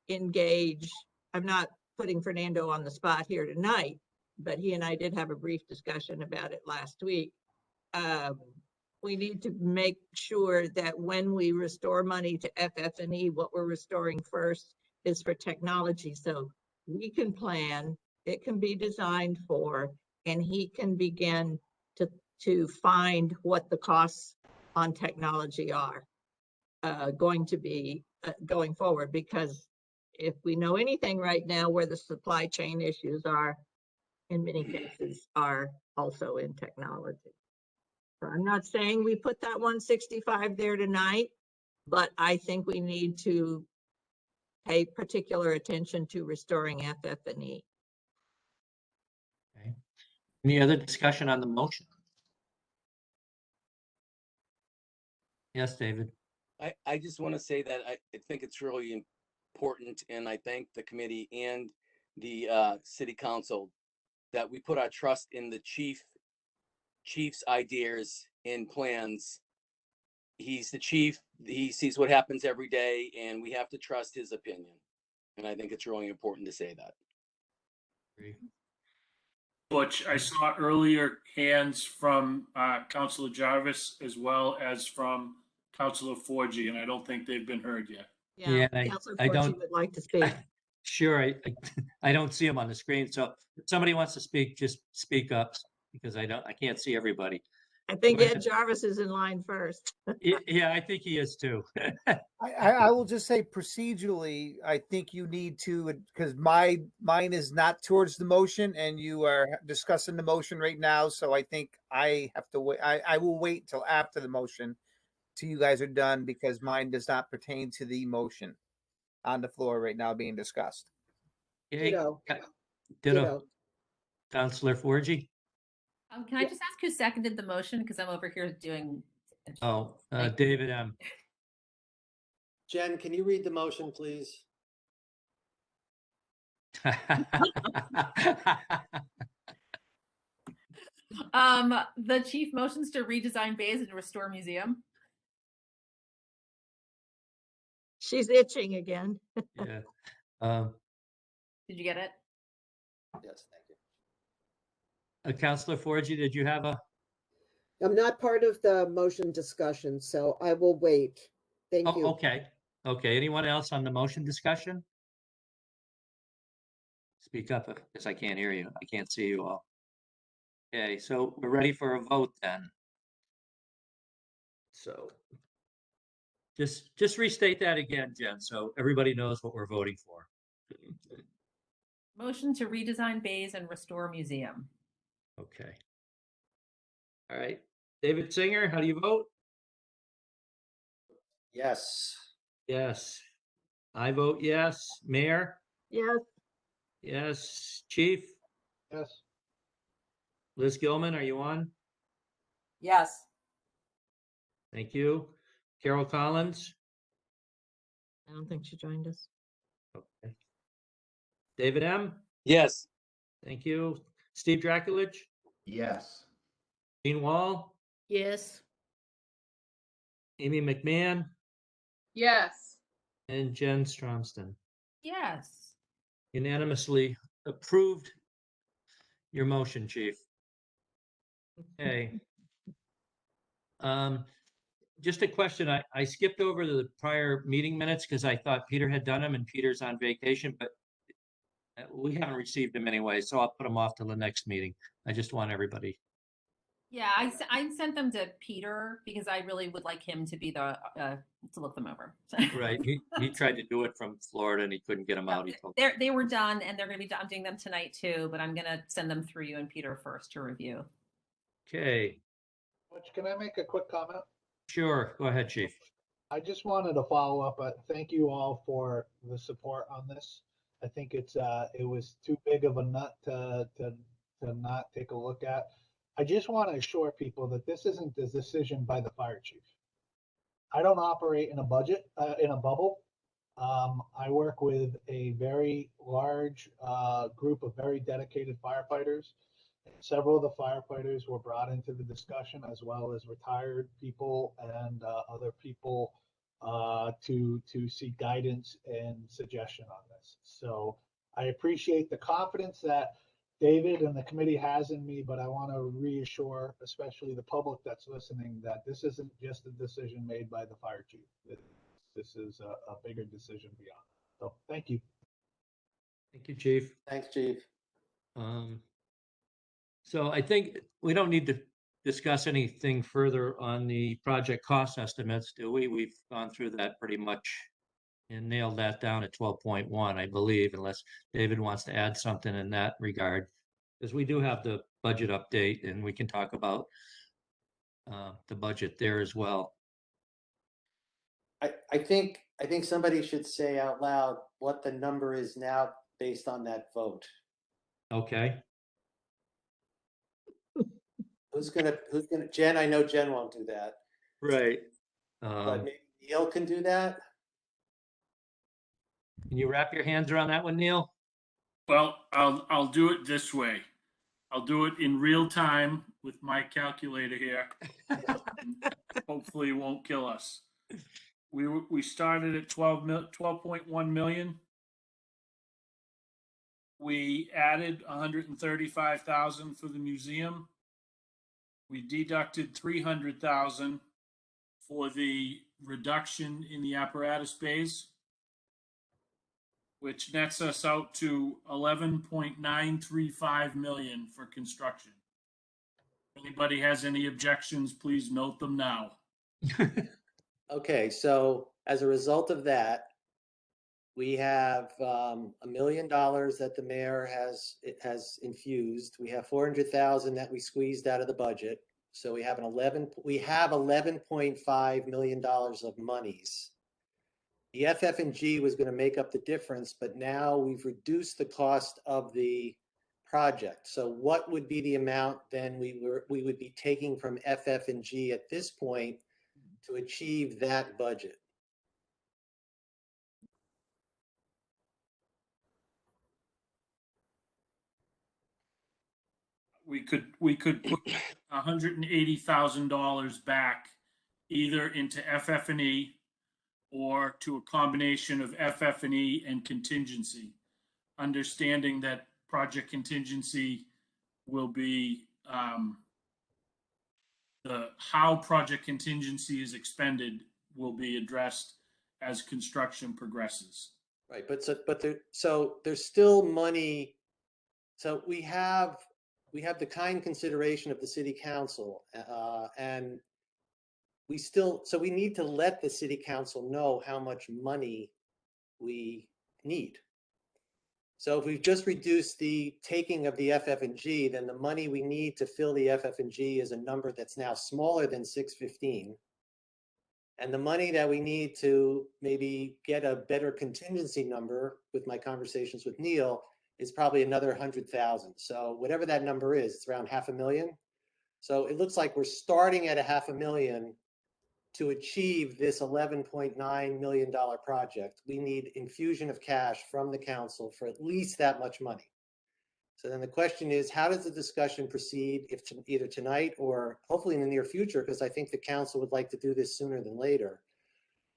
S1: engage. I'm not putting Fernando on the spot here tonight, but he and I did have a brief discussion about it last week. We need to make sure that when we restore money to FF&E, what we're restoring first is for technology. So we can plan, it can be designed for, and he can begin to find what the costs on technology are going to be going forward. Because if we know anything right now, where the supply chain issues are, in many cases, are also in technology. So I'm not saying we put that 165 there tonight, but I think we need to pay particular attention to restoring FF&E.
S2: Okay. Any other discussion on the motion? Yes, David.
S11: I just want to say that I think it's really important, and I thank the committee and the city council that we put our trust in the chief's ideas and plans. He's the chief. He sees what happens every day, and we have to trust his opinion. And I think it's really important to say that.
S2: Great.
S10: Butch, I saw earlier hands from Councilor Jarvis as well as from Councilor Forgy, and I don't think they've been heard yet.
S2: Yeah,
S1: Councilor
S2: I
S1: Forgy
S2: don't-
S1: would like to speak.
S2: Sure, I don't see them on the screen, so if somebody wants to speak, just speak up, because I can't see everybody.
S1: I think
S2: Go
S1: Ed
S2: ahead.
S1: Jarvis is in line first.
S2: Yeah, I think he is too.
S4: I will just say procedurally, I think you need to, because mine is not towards the motion and you are discussing the motion right now. So I think I have to wait. I will wait till after the motion till you guys are done, because mine does not pertain to the motion on the floor right now being discussed.
S2: Okay.
S12: Ditto.
S2: Ditto. Councilor Forgy?
S5: Can I just ask who seconded the motion? Because I'm over here doing.
S2: Oh, David M.
S3: Jen, can you read the motion, please?
S5: The chief motions to redesign bays and restore museum.
S1: She's itching again.
S2: Yeah.
S5: Did you get it?
S3: Yes, thank you.
S2: Councilor Forgy, did you have a?
S12: I'm not part of the motion discussion, so I will wait. Thank you.
S2: Okay. Okay. Anyone else on the motion discussion? Speak up, because I can't hear you. I can't see you all. Okay, so we're ready for a vote then. So just restate that again, Jen, so everybody knows what we're voting for.
S5: Motion to redesign bays and restore museum.
S2: Okay. All right. David Singer, how do you vote?
S3: Yes.
S2: Yes. I vote yes. Mayor?
S1: Yes.
S2: Yes. Chief?
S7: Yes.
S2: Liz Gilman, are you on?
S12: Yes.
S2: Thank you. Carol Collins?
S1: I don't think she joined us.
S2: Okay. David M?
S11: Yes.
S2: Thank you. Steve Draculich?
S4: Yes.
S2: Gene Wall?
S12: Yes.
S2: Amy McMahon?
S12: Yes.
S2: And Jen Stromston.
S5: Yes.
S2: unanimously approved your motion, Chief. Okay. Just a question. I skipped over the prior meeting minutes because I thought Peter had done them and Peter's on vacation, but we haven't received them anyway, so I'll put them off till the next meeting. I just want everybody.
S5: Yeah, I sent them to Peter because I really would like him to be the to look them over.
S2: Right. He tried to do it from Florida and he couldn't get them out. He told
S5: They were done and they're going to be I'm doing them tonight too, but I'm going to send them through you and Peter first to review.
S2: Okay.
S7: Which, can I make a quick comment?
S2: Sure. Go ahead, Chief.
S7: I just wanted to follow up. Thank you all for the support on this. I think it was too big of a nut to not take a look at. I just want to assure people that this isn't the decision by the fire chief. I don't operate in a budget, in a bubble. I work with a very large group of very dedicated firefighters. Several of the firefighters were brought into the discussion, as well as retired people and other people to seek guidance and suggestion on this. So I appreciate the confidence that David and the committee has in me, but I want to reassure, especially the public that's listening, that this isn't just a decision made by the fire chief. This is a bigger decision beyond. So thank you.
S2: Thank you, Chief.
S3: Thanks, Chief.
S2: So I think we don't need to discuss anything further on the project cost estimates, do we? We've gone through that pretty much and nailed that down at 12.1, I believe, unless David wants to add something in that regard. Because we do have the budget update and we can talk about the budget there as well.
S3: I think somebody should say out loud what the number is now based on that vote.
S2: Okay.
S3: Who's gonna, Jen, I know Jen won't do that.
S2: Right.
S3: But maybe Neil can do that.
S2: Can you wrap your hands around that one, Neil?
S10: Well, I'll do it this way. I'll do it in real time with my calculator here. Hopefully it won't kill us. We started at 12.1 million. We added 135,000 for the museum. We deducted 300,000 for the reduction in the apparatus bays, which nets us out to 11.935 million for construction. If anybody has any objections, please note them now.
S3: Okay, so as a result of that, we have $1 million that the mayor has infused. We have 400,000 that we squeezed out of the budget. So we have $11.5 million of monies. The FF&G was going to make up the difference, but now we've reduced the cost of the project. So what would be the amount then we would be taking from FF&G at this point to achieve that budget?
S10: We could put $180,000 back either into FF&E or to a combination of FF&E and contingency, understanding that project contingency will be how project contingency is expended will be addressed as construction progresses.
S3: Right, so there's still money. So we have the kind consideration of the city council, and we need to let the city council know how much money we need. So if we've just reduced the taking of the FF&G, then the money we need to fill the FF&G is a number that's now smaller than 615. And the money that we need to maybe get a better contingency number, with my conversations with Neil, is probably another 100,000. So whatever that number is, it's around $500,000. So it looks like we're starting at $500,000 to achieve this $11.9 million project. We need infusion of cash from the council for at least that much money. So then the question is, how does the discussion proceed, either tonight or hopefully in the near future, because I think the council would like to do this sooner than later,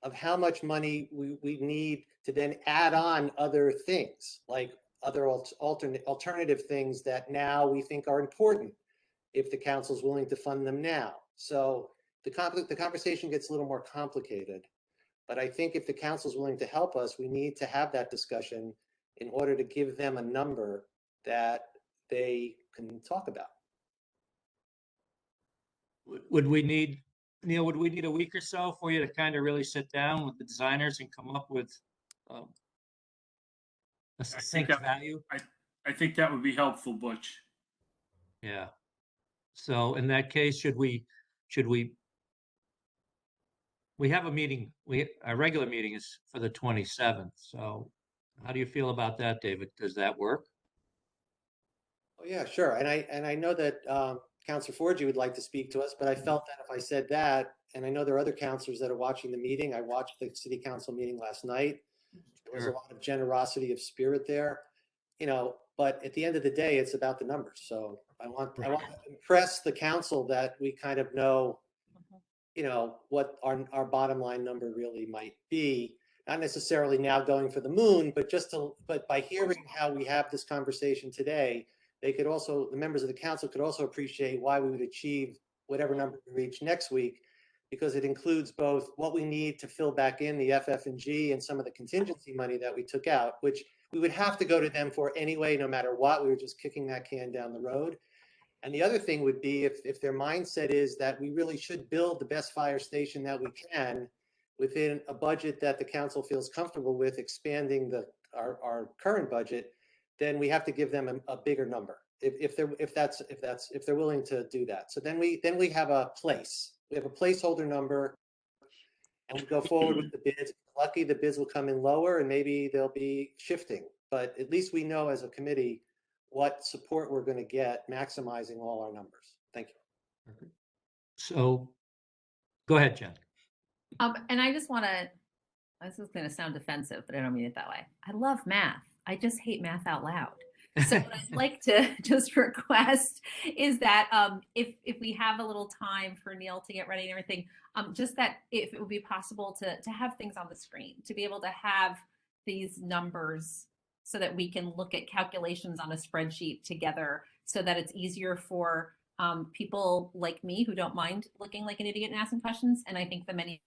S3: of how much money we need to then add on other things, like other alternative things that now we think are important if the council's willing to fund them now. So the conversation gets a little more complicated. But I think if the council's willing to help us, we need to have that discussion in order to give them a number that they can talk about.
S2: Would we need, Neil, would we need a week or so for you to kind of really sit down with the designers and come up with a succinct value?
S10: I think that would be helpful, Butch.
S2: Yeah. So in that case, should we have a meeting, our regular meeting is for the 27th. So how do you feel about that, David? Does that work?
S3: Oh, yeah, sure. And I know that Councilor Forgy would like to speak to us, but I felt that if I said that, and I know there are other councilors that are watching the meeting. I watched the city council meeting last night. There was a lot of generosity of spirit there, you know, but at the end of the day, it's about the numbers. So I want to impress the council that we kind of know, you know, what our bottom line number really might be. Not necessarily now going for the moon, but but by hearing how we have this conversation today, they could also, the members of the council could also appreciate why we would achieve whatever number we reach next week, because it includes both what we need to fill back in the FF&G and some of the contingency money that we took out, which we would have to go to them for anyway, no matter what. We were just kicking that can down the road. And the other thing would be if their mindset is that we really should build the best fire station that we can within a budget that the council feels comfortable with expanding our current budget, then we have to give them a bigger number if they're willing to do that. So then we have a place. We have a placeholder number, and we go forward with the bids. Lucky the bids will come in lower, and maybe they'll be shifting. But at least we know as a committee what support we're going to get, maximizing all our numbers. Thank you.
S2: So go ahead, Jen.
S5: And I just want to, this is going to sound defensive, but I don't mean it that way. I love math. I just hate math out loud. So what I'd like to just request is that if we have a little time for Neil to get ready and everything, just that if it would be possible to have things on the screen, to be able to have these numbers so that we can look at calculations on a spreadsheet together, so that it's easier for people like me who don't mind looking like an idiot and asking questions. And I think the many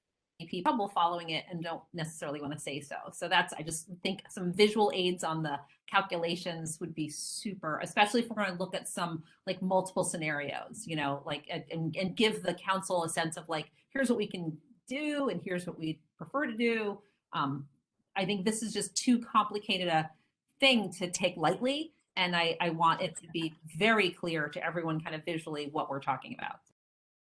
S5: people trouble following it and don't necessarily want to say so. So that's, I just think some visual aids on the calculations would be super, especially if we're going to look at some like multiple scenarios, you know, like, and give the council a sense of like, here's what we can do and here's what we prefer to do. I think this is just too complicated a thing to take lightly. And I want it to be very clear to everyone kind of visually what we're talking about.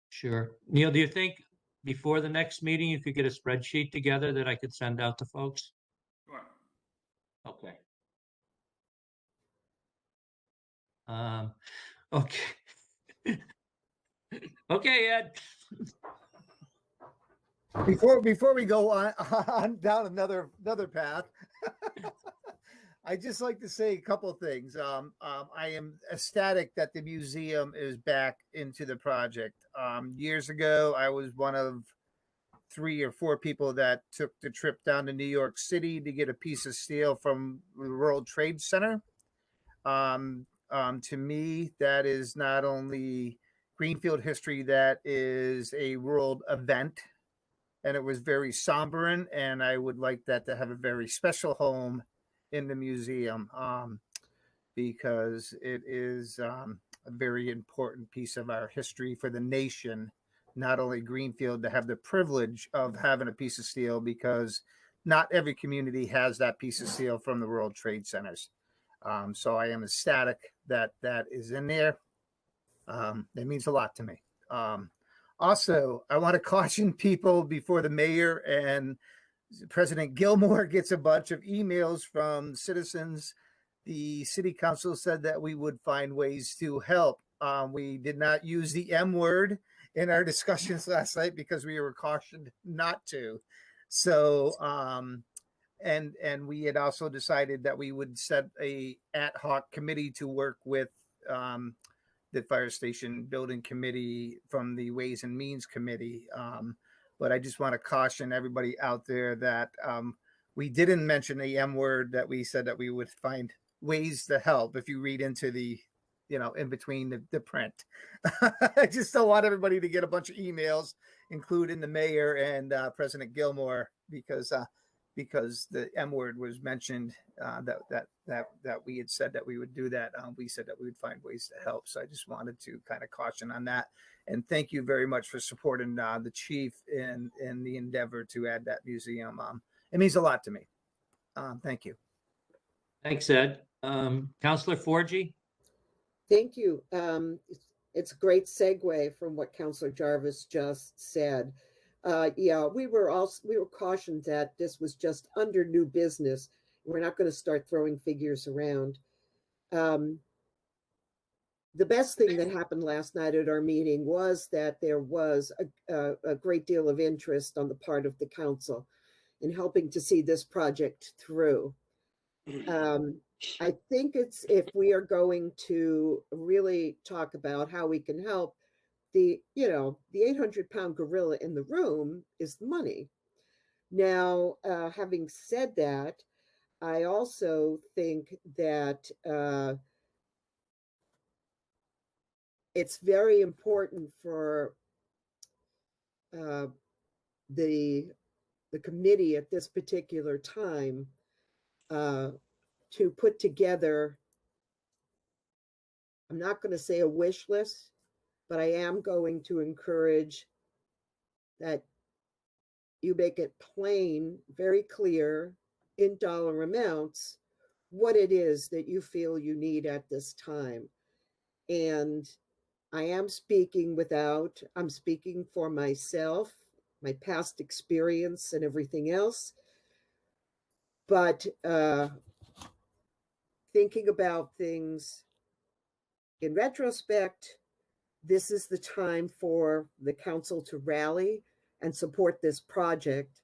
S2: Sure. Neil, do you think before the next meeting, you could get a spreadsheet together that I could send out to folks?
S10: Sure.
S2: Okay. Okay. Okay, Ed.
S4: Before we go on down another path, I'd just like to say a couple of things. I am ecstatic that the museum is back into the project. Years ago, I was one of 3 or 4 people that took the trip down to New York City to get a piece of steel from the World Trade Center. To me, that is not only Greenfield history, that is a world event. And it was very somber, and I would like that to have a very special home in the museum, because it is a very important piece of our history for the nation, not only Greenfield, to have the privilege of having a piece of steel, because not every community has that piece of steel from the World Trade Centers. So I am ecstatic that that is in there. It means a lot to me. Also, I want to caution people before the mayor and President Gilmore gets a bunch of emails from citizens. The city council said that we would find ways to help. We did not use the M word in our discussions last night because we were cautioned not to. So, and we had also decided that we would set a ad hoc committee to work with the fire station building committee from the Ways and Means Committee. But I just want to caution everybody out there that we didn't mention the M word, that we said that we would find ways to help if you read into the, in between the print. I just don't want everybody to get a bunch of emails, including the mayor and President Gilmore, because the M word was mentioned, that we had said that we would do that. We said that we would find ways to help. So I just wanted to kind of caution on that. And thank you very much for supporting the chief in the endeavor to add that museum. It means a lot to me. Thank you.
S2: Thanks, Ed. Counselor Forgy?
S12: Thank you. It's a great segue from what Councillor Jarvis just said. Yeah, we were cautioned that this was just under new business. We're not going to start throwing figures around. The best thing that happened last night at our meeting was that there was a great deal of interest on the part of the council in helping to see this project through. I think if we are going to really talk about how we can help, the 800-pound gorilla in the room is the money. Now, having said that, I also think that it's very important for the committee at this particular time to put together, I'm not going to say a wish list, but I am going to encourage that you make it plain, very clear in dollar amounts, what it is that you feel you need at this time. And I am speaking I'm speaking for myself, my past experience and everything else. But thinking about things in retrospect, this is the time for the council to rally and support this project.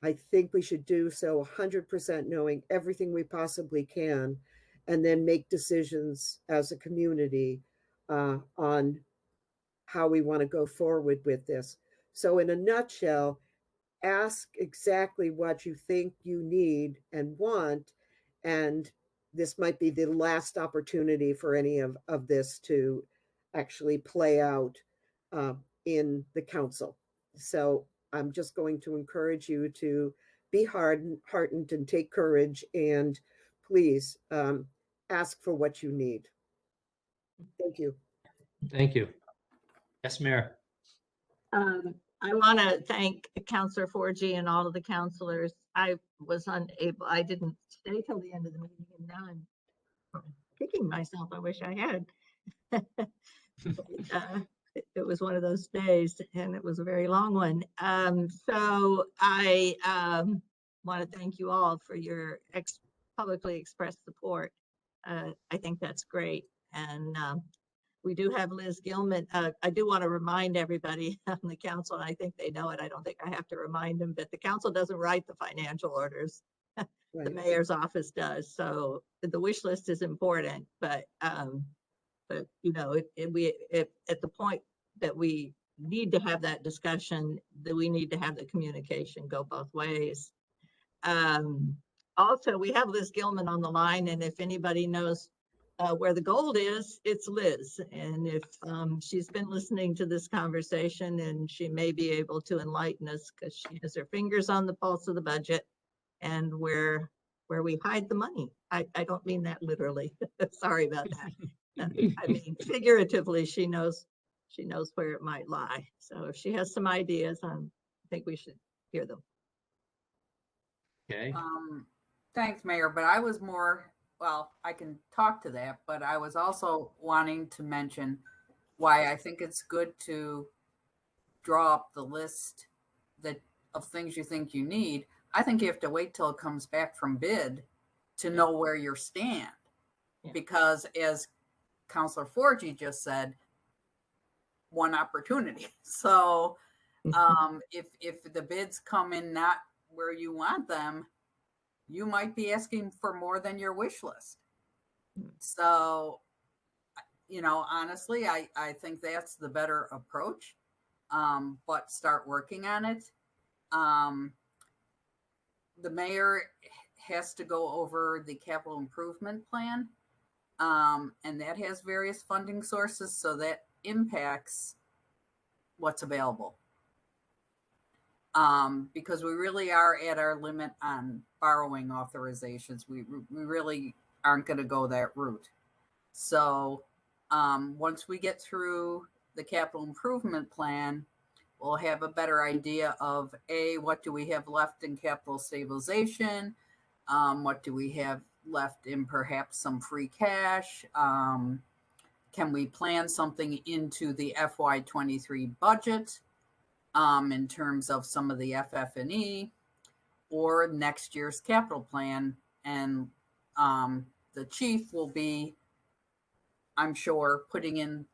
S12: I think we should do so 100% knowing everything we possibly can, and then make decisions as a community on how we want to go forward with this. So in a nutshell, ask exactly what you think you need and want, and this might be the last opportunity for any of this to actually play out in the council. So I'm just going to encourage you to be heartened and take courage, and please ask for what you need. Thank you.
S2: Thank you. Yes, Mayor.
S1: I want to thank Councillor Forgy and all of the councillors. I didn't stay till the end of the meeting, and now I'm kicking myself. I wish I had. It was one of those days, and it was a very long one. So I want to thank you all for your publicly expressed support. I think that's great. And we do have Liz Gilman. I do want to remind everybody on the council, and I think they know it. I don't think I have to remind them, but the council doesn't write the financial orders. The mayor's office does. So the wish list is important, but at the point that we need to have that discussion, that we need to have the communication go both ways. Also, we have Liz Gilman on the line, and if anybody knows where the gold is, it's Liz. And if she's been listening to this conversation, and she may be able to enlighten us, because she has her fingers on the pulse of the budget and where we hide the money. I don't mean that literally. Sorry about that. I mean, figuratively, she knows where it might lie. So if she has some ideas, I think we should hear them.
S2: Okay.
S13: Thanks, Mayor. But I was I can talk to that, but I was also wanting to mention why I think it's good to draw up the list of things you think you need. I think you have to wait till it comes back from bid to know where you stand. Yeah. Because as Councillor Forgy just said, one opportunity. So if the bids come in not where you want them, you might be asking for more than your wish list. So, honestly, I think that's the better approach, but start working on it. The mayor has to go over the capital improvement plan. And that has various funding sources, so that impacts what's available. Because we really are at our limit on borrowing authorizations. We really aren't going to go that route. So once we get through the capital improvement plan, we'll have a better idea of what do we have left in capital stabilization? What do we have left in perhaps some free cash? Can we plan something into the FY23 budget in terms of some of the FF&E or next year's capital plan? And the chief will be, I'm sure, putting in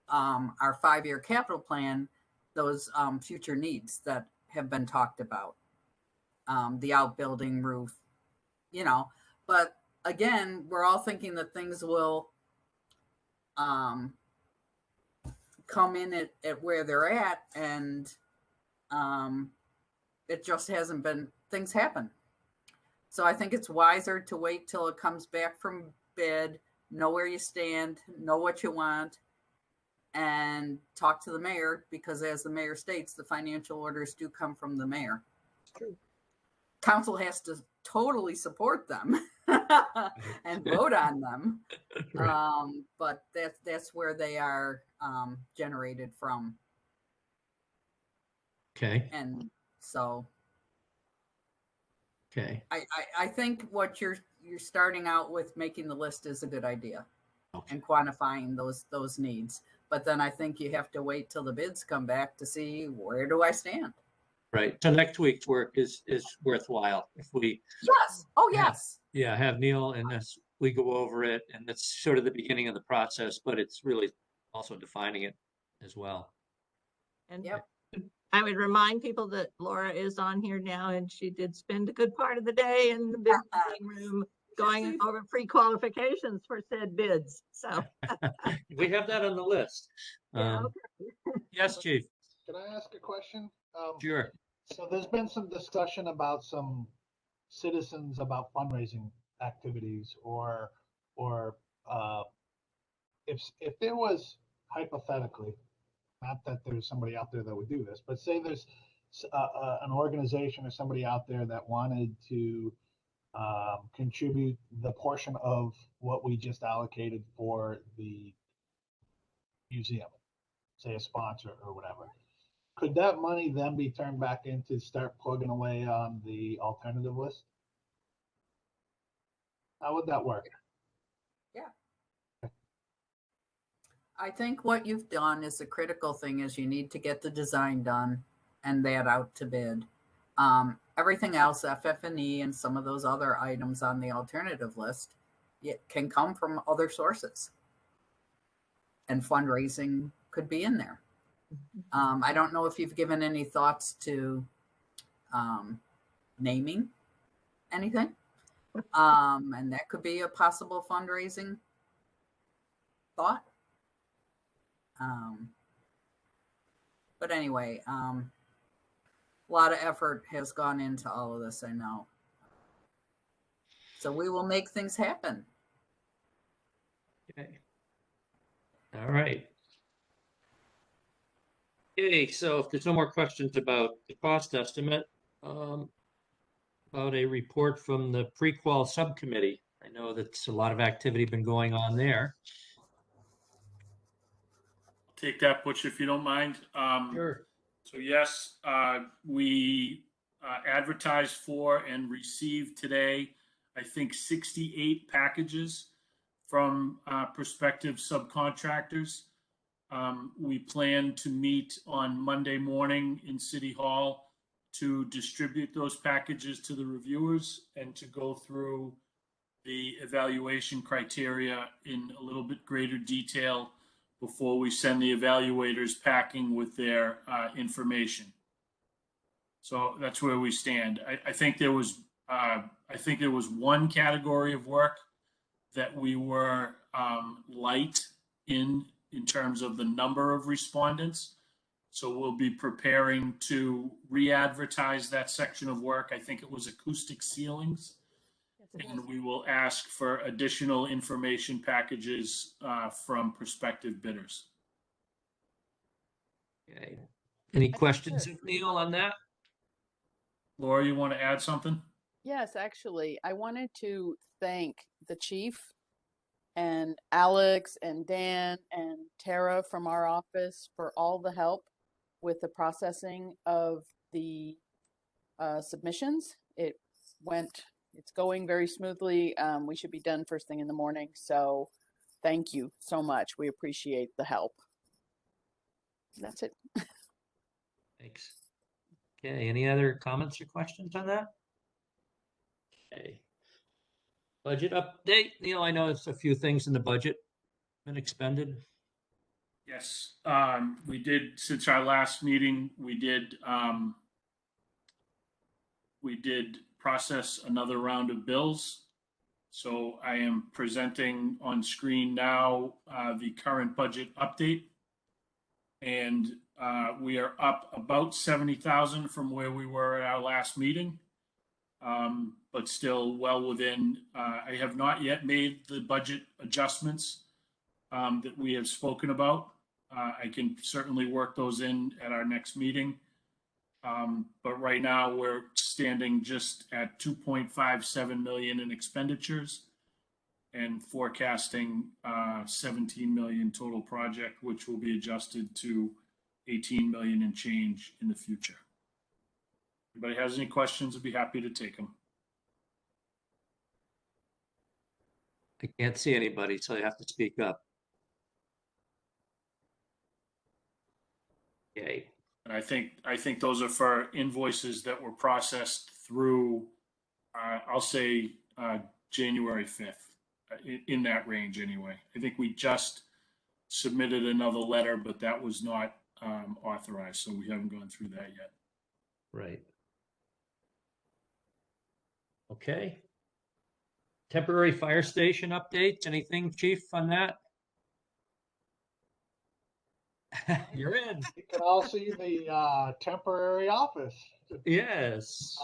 S13: our 5-year capital plan, those future needs that have been talked about, the outbuilding, roof, you know. But again, we're all thinking that things will come in at where they're at, and it just hasn't been, things happen. So I think it's wiser to wait till it comes back from bid, know where you stand, know what you want, and talk to the mayor, because as the mayor states, the financial orders do come from the mayor.
S12: It's true.
S13: Council has to totally support them and vote on them.
S2: Right.
S13: But that's where they are generated from.
S2: Okay.
S13: And so
S2: Okay.
S13: I think what you're starting out with, making the list, is a good idea.
S2: Okay.
S13: And quantifying those needs. But then I think you have to wait till the bids come back to see, where do I stand?
S2: Right. So next week's work is worthwhile if we
S13: Yes. Oh, yes.
S2: have Neil and us, we go over it, and that's sort of the beginning of the process, but it's really also defining it as well.
S1: And
S13: Yep.
S1: I would remind people that Laura is on here now, and she did spend a good part of the day in the bid meeting room going over pre-qualifications for said bids. So
S2: We have that on the list.
S1: yeah, okay.
S2: Yes, Chief.
S7: Can I ask a question?
S2: Sure.
S7: So there's been some discussion about some citizens about fundraising activities, or if there was, hypothetically, not that there's somebody out there that would do this, but say there's an organization or somebody out there that wanted to contribute the portion of what we just allocated for the museum, say a sponsor or whatever. Could that money then be turned back in to start plugging away on the alternative list? How would that work?
S13: Yeah. I think what you've done is the critical thing, is you need to get the design done and that out to bid. Everything else, FF&E and some of those other items on the alternative list, it can come from other sources. And fundraising could be in there. I don't know if you've given any thoughts to naming anything. And that could be a possible fundraising thought. But anyway, a lot of effort has gone into all of this, I know. So we will make things happen.
S2: Okay. All right. Okay, so if there's no more questions about the cost estimate, about a report from the pre-qual subcommittee. I know that's a lot of activity been going on there.
S10: Take that, Butch, if you don't mind.
S2: Sure.
S10: So yes, we advertised for and received today, I think, 68 packages from prospective subcontractors. We plan to meet on Monday morning in City Hall to distribute those packages to the reviewers and to go through the evaluation criteria in a little bit greater detail before we send the evaluators packing with their information. So that's where we stand. I think there was one category of work that we were light in terms of the number of respondents. So we'll be preparing to re-advertise that section of work. I think it was acoustic ceilings. and we will ask for additional information packages from prospective bidders.
S2: Okay. Any
S14: think
S2: questions,
S14: that-
S2: Neil, on that?
S10: Laura, you want to add something?
S14: Yes, actually, I wanted to thank the chief and Alex and Dan and Tara from our office for all the help with the processing of the submissions. It's going very smoothly. We should be done first thing in the morning. So thank you so much. We appreciate the help. That's it.
S2: Thanks. Okay, any other comments or questions on that? Okay. Budget update. Neil, I know it's a few things in the budget been expended.
S10: Yes, we did, since our last meeting, we did process another round of bills. So I am presenting on screen now the current budget update. And we are up about 70,000 from where we were at our last meeting, but still well within. I have not yet made the budget adjustments that we have spoken about. I can certainly work those in at our next meeting. But right now we're standing just at 2.57 million in expenditures and forecasting 17 million total project, which will be adjusted to 18 million and change in the future. Anybody has any questions, I'd be happy to take them.
S2: I can't see anybody, so you have to speak up. Okay.
S10: And I think those are for invoices that were processed through, I'll say January 5th, in that range anyway. I think we just submitted another letter, but that was not authorized, so we haven't gone through that yet.
S2: Right. Okay. Temporary fire station updates. Anything, Chief, on that? You're in.
S7: You can all see the temporary office.
S2: Yes.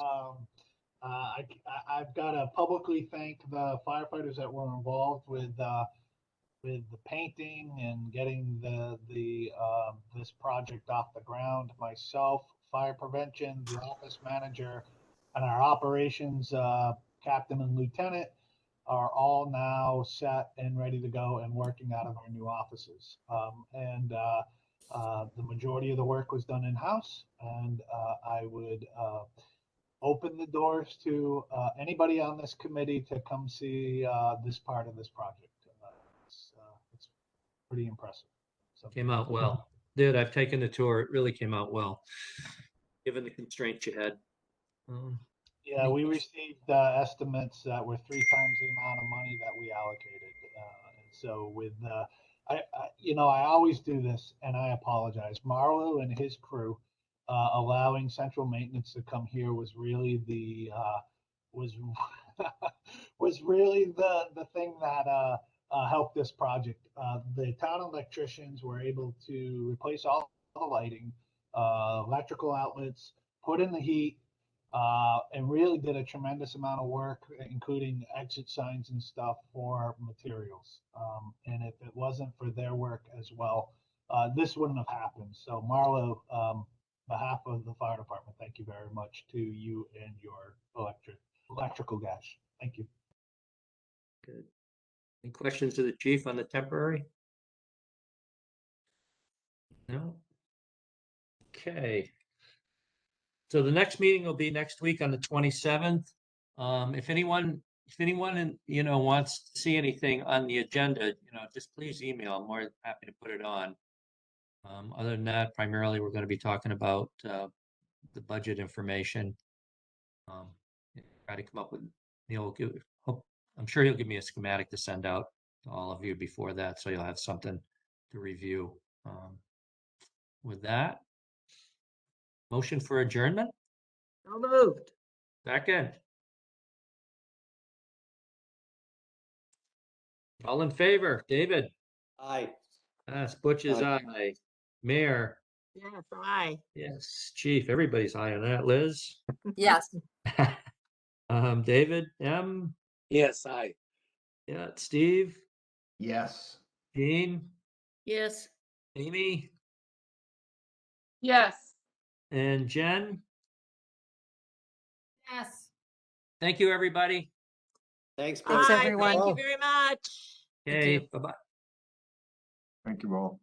S7: I've got to publicly thank the firefighters that were involved with the painting and getting this project off the ground. Myself, fire prevention, the office manager, and our operations captain and lieutenant are all now set and ready to go and working out of our new offices. The majority of the work was done in-house, and I would open the doors to anybody on this committee to come see this part of this project. It's pretty impressive. So,
S2: Came out well. Did I've taken the tour. It really came out well, given the constraints you had.
S7: yeah, we received estimates that were 3 times the amount of money that we allocated. And so with I always do this, and I apologize. Marlo and his crew allowing central maintenance to come here was really the was really the thing that helped this project. The town electricians were able to replace all the lighting, electrical outlets, put in the heat, and really did a tremendous amount of work, including exit signs and stuff for materials. And if it wasn't for their work as well, this wouldn't have happened. So Marlo, behalf of the fire department, thank you very much to you and your electrical guys. Thank you.
S2: Good. Any questions to the chief on the temporary? No? Okay. So the next meeting will be next week on the 27th. If anyone wants to see anything on the agenda, just please email. I'm more happy to put it on. Other than that, primarily we're going to be talking about the budget information. Try to come up with, I'm sure he'll give me a schematic to send out to all of you before that, so you'll have something to review. With that, motion for adjournment?
S1: So moved.
S2: Second. All in favor? David?
S3: Aye.
S2: Yes, Butch is aye. Mayor?
S1: Yes, aye.
S2: Yes. Chief, everybody's aye on that. Liz?
S13: Yes.
S2: David? M?
S11: Yes, aye.
S2: Yeah, Steve,
S9: Yes.
S2: Jean,
S14: Yes.
S2: Amy,
S14: Yes.
S2: and Jen.
S5: Yes.
S2: Thank you, everybody.
S3: Thanks,
S6: Thanks,
S3: folks.
S1: Bye,
S6: everyone.
S1: thank you
S12: Oh.
S1: very much.
S6: Thank
S2: Okay,
S6: you.
S2: bye-bye.
S9: Thank you all.